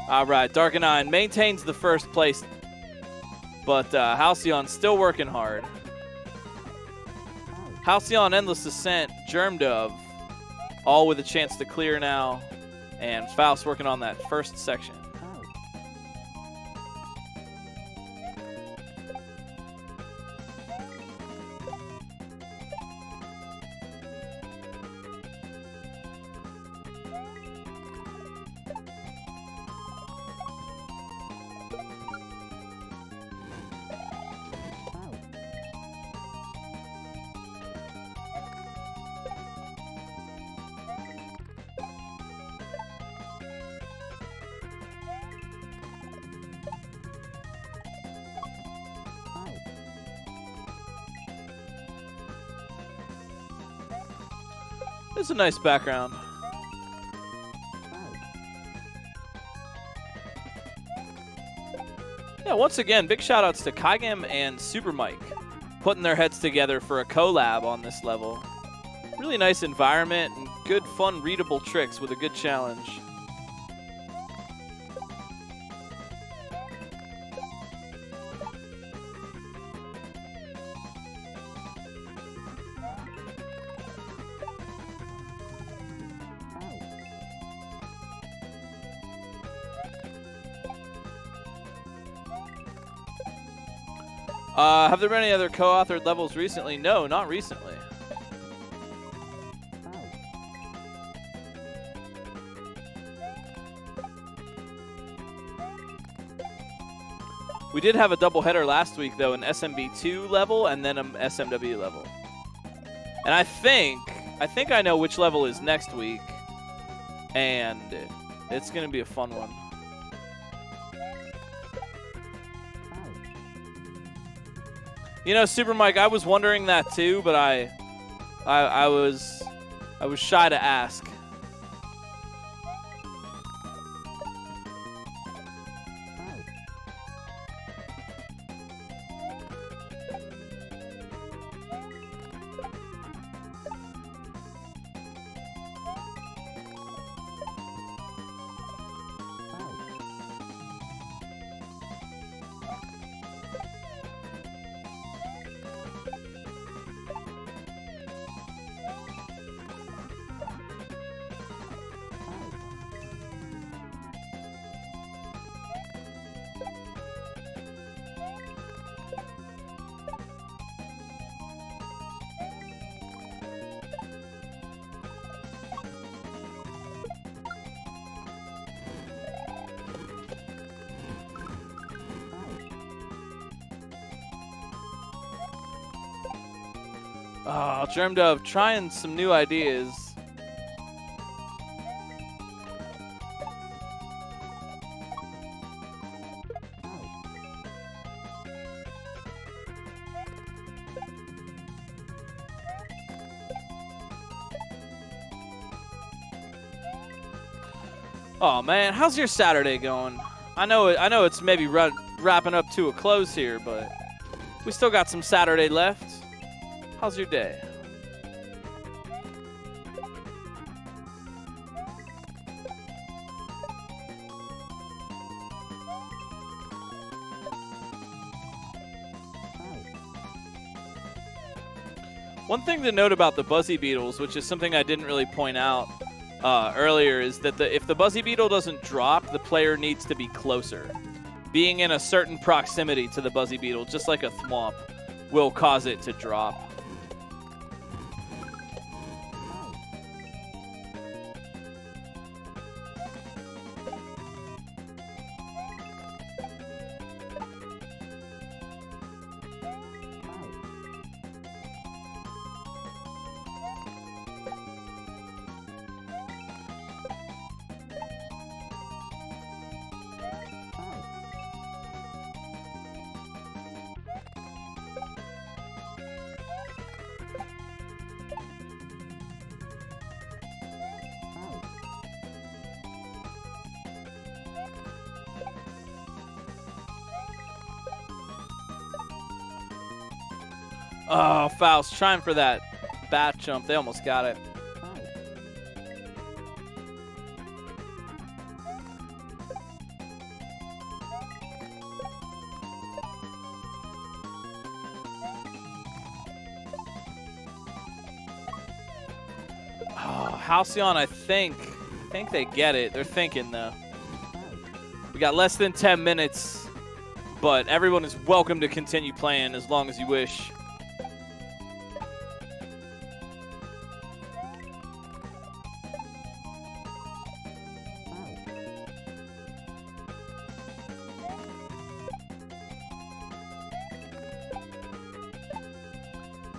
All right, Dark and Nine maintains the first place, but Halcyon still working hard. Halcyon, Endless Ascent, Germ Dove, all with a chance to clear now, and Faust working on that first section. It's a nice background. Yeah, once again, big shout outs to Kagem and Super Mike putting their heads together for a collab on this level. Really nice environment and good, fun, readable tricks with a good challenge. Have there been any other co-authored levels recently? No, not recently. We did have a doubleheader last week, though, an SMB2 level and then an SMW level. And I think I know which level is next week, and it's going to be a fun one. You know, Super Mike, I was wondering that too, but I was shy to ask. Oh, Germ Dove, trying some new ideas. Oh man, how's your Saturday going? I know it's maybe wrapping up to a close here, but we still got some Saturday left. How's your day? One thing to note about the Buzzy Beetles, which is something I didn't really point out earlier, is that if the Buzzy Beetle doesn't drop, the player needs to be closer. Being in a certain proximity to the Buzzy Beetle, just like a thwomp, will cause it to drop. Oh, Faust trying for that bat jump. They almost got it. Oh, Halcyon, I think they get it. They're thinking, though. We got less than 10 minutes, but everyone is welcome to continue playing as long as you wish.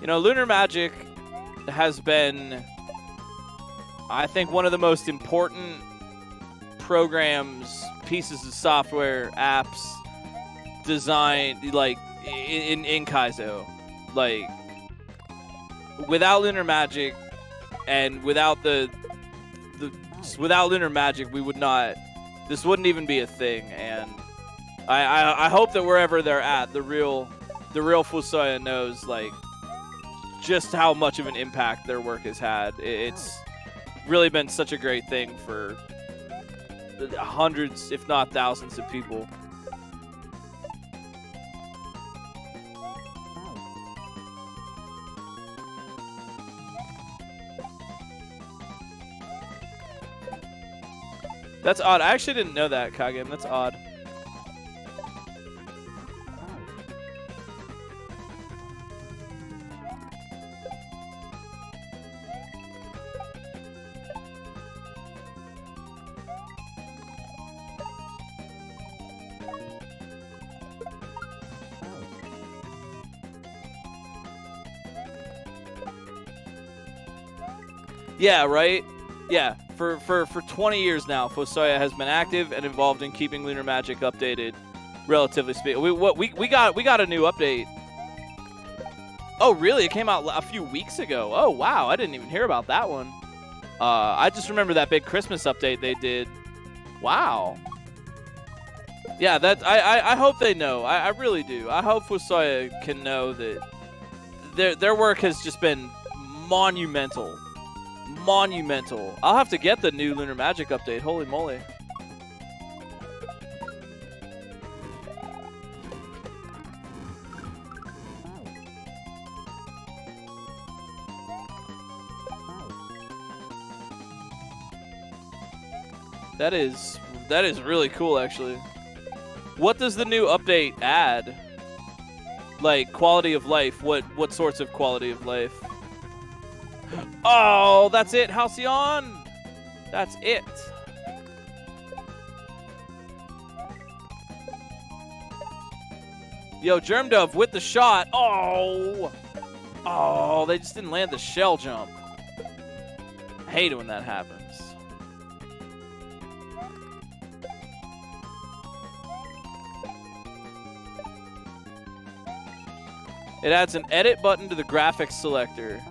You know, Lunar Magic has been, I think, one of the most important programs, pieces of software, apps designed, like, in Kaizo. Like, without Lunar Magic and without without Lunar Magic, we would not, this wouldn't even be a thing. And I hope that wherever they're at, the real Fusoya knows, like, just how much of an impact their work has had. It's really been such a great thing for hundreds, if not thousands, of people. That's odd. I actually didn't know that, Kagem. That's odd. Yeah, right? Yeah, for 20 years now, Fusoya has been active and involved in keeping Lunar Magic updated, relatively speaking. We got a new update. Oh, really? It came out a few weeks ago. Oh, wow. I didn't even hear about that one. I just remember that big Christmas update they did. Wow. Yeah, that I hope they know. I really do. I hope Fusoya can know that their work has just been monumental. Monumental. I'll have to get the new Lunar Magic update. Holy moly. That is really cool, actually. What does the new update add? Like, quality of life. What sorts of quality of life? Oh, that's it, Halcyon! That's it. Yo, Germ Dove with the shot. Oh! Oh, they just didn't land the shell jump. I hate it when that happens. It adds an edit button to the graphics selector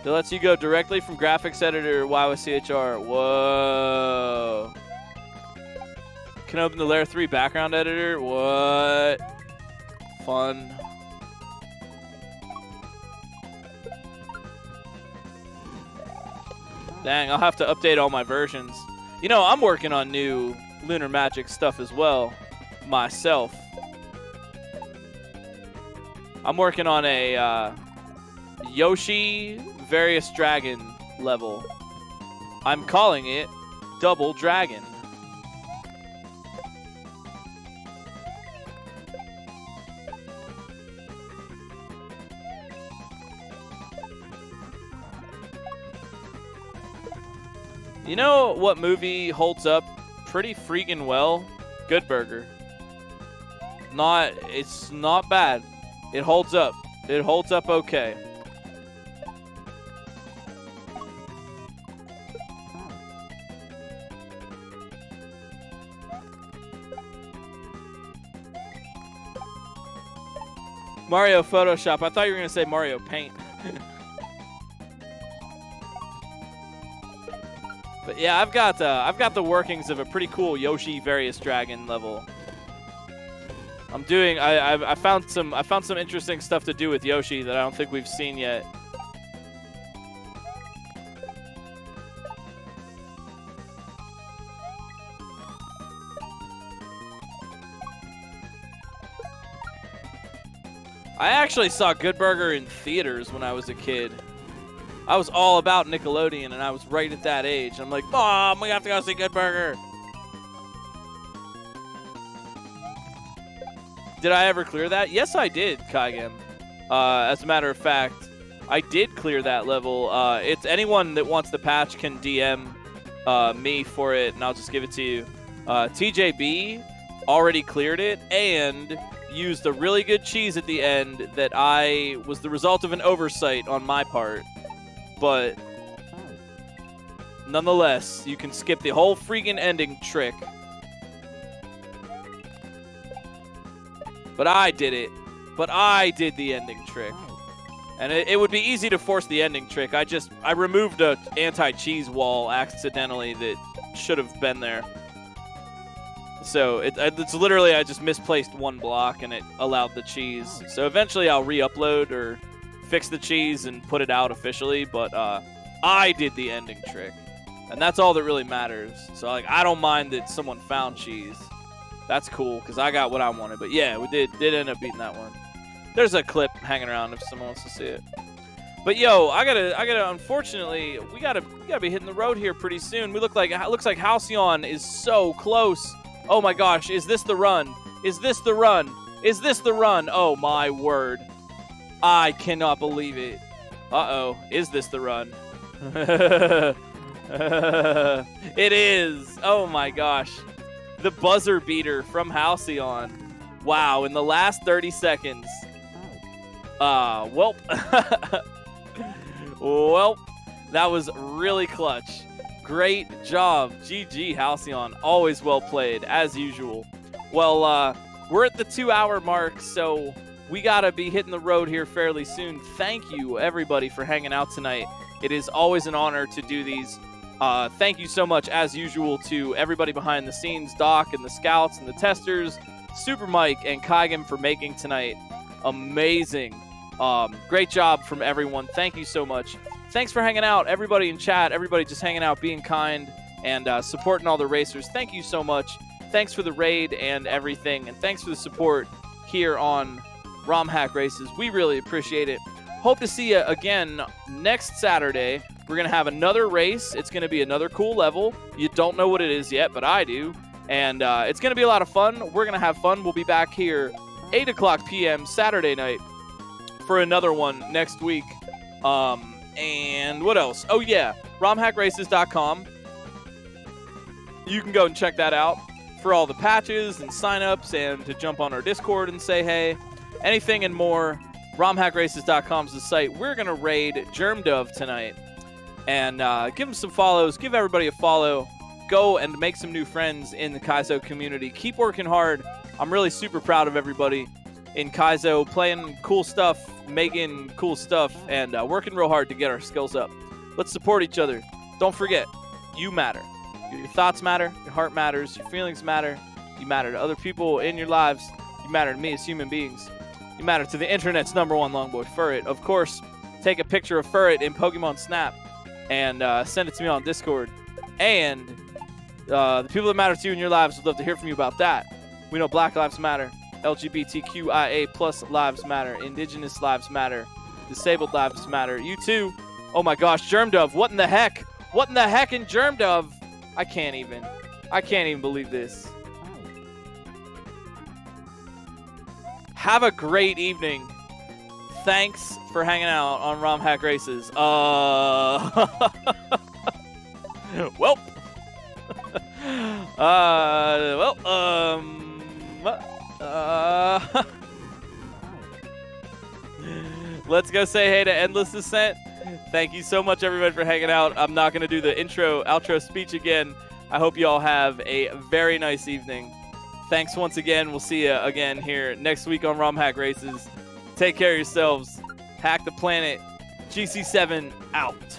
that lets you go directly from graphics editor YYCHR. Whoa. Can open the layer 3 background editor. What? Fun. Dang, I'll have to update all my versions. You know, I'm working on new Lunar Magic stuff as well, myself. I'm working on a Yoshi Various Dragon level. I'm calling it Double Dragon. You know what movie holds up pretty freaking well? Good Burger. It's not bad. It holds up. It holds up okay. Mario Photoshop. I thought you were going to say Mario Paint. But yeah, I've got the workings of a pretty cool Yoshi Various Dragon level. I'm doing. I found some interesting stuff to do with Yoshi that I don't think we've seen yet. I actually saw Good Burger in theaters when I was a kid. I was all about Nickelodeon, and I was right at that age. I'm like, Mom, we have to go see Good Burger. Did I ever clear that? Yes, I did, Kagem. As a matter of fact, I did clear that level. It's anyone that wants the patch can DM me for it, and I'll just give it to you. TJB already cleared it and used a really good cheese at the end that was the result of an oversight on my part. But nonetheless, you can skip the whole freaking ending trick. But I did it. But I did the ending trick. And it would be easy to force the ending trick. I removed a anti-cheese wall accidentally that should have been there. So it's literally I just misplaced one block and it allowed the cheese. So eventually I'll re-upload or fix the cheese and put it out officially. But I did the ending trick. And that's all that really matters. So like I don't mind that someone found cheese. That's cool, because I got what I wanted. But yeah, we did end up beating that one. There's a clip hanging around if someone wants to see it. But yo, I gotta unfortunately, we gotta be hitting the road here pretty soon. Looks like Halcyon is so close. Oh my gosh, is this the run? Is this the run? Is this the run? Oh my word. I cannot believe it. Uh-oh, is this the run? It is. Oh my gosh. The buzzer beater from Halcyon. Wow, in the last 30 seconds. Welp. Welp. That was really clutch. Great job. GG, Halcyon. Always well played, as usual. Well, we're at the 2-hour mark, so we got to be hitting the road here fairly soon. Thank you, everybody, for hanging out tonight. It is always an honor to do these. Thank you so much, as usual, to everybody behind the scenes, Doc and the scouts and the testers, Super Mike and Kagem for making tonight amazing. Great job from everyone. Thank you so much. Thanks for hanging out, everybody in chat, everybody just hanging out, being kind, and supporting all the racers. Thank you so much. Thanks for the raid and everything, and thanks for the support here on Romhack Races. We really appreciate it. Hope to see you again next Saturday. We're going to have another race. It's going to be another cool level. You don't know what it is yet, but I do. And it's going to be a lot of fun. We're going to have fun. We'll be back here 8 o'clock p.m. Saturday night for another one next week. And what else? Oh, yeah. RomhackRaces.com. You can go and check that out for all the patches and signups and to jump on our Discord and say hey. Anything and more. RomhackRaces.com is the site. We're going to raid Germdove tonight. And give them some follows. Give everybody a follow. Go and make some new friends in the Kaizo community. Keep working hard. I'm really super proud of everybody in Kaizo, playing cool stuff, making cool stuff, and working real hard to get our skills up. Let's support each other. Don't forget, you matter. Your thoughts matter. Your heart matters. Your feelings matter. You matter to other people in your lives. You matter to me as human beings. You matter to the internet's #1 longboy, Furret. Of course, take a picture of Furret in Pokemon Snap and send it to me on Discord. And the people that matter to you in your lives would love to hear from you about that. We know Black Lives Matter, LGBTQIA+ lives matter, Indigenous lives matter, disabled lives matter. You too. Oh my gosh, Germdove, what in the heck? What in the heck in Germdove? I can't even believe this. Have a great evening. Thanks for hanging out on Romhack Races. Welp. Let's go say hey to Endless Descent. Thank you so much, everybody, for hanging out. I'm not going to do the outro speech again. I hope you all have a very nice evening. Thanks once again. We'll see you again here next week on Romhack Races. Take care of yourselves. Hack the planet. GC7 out.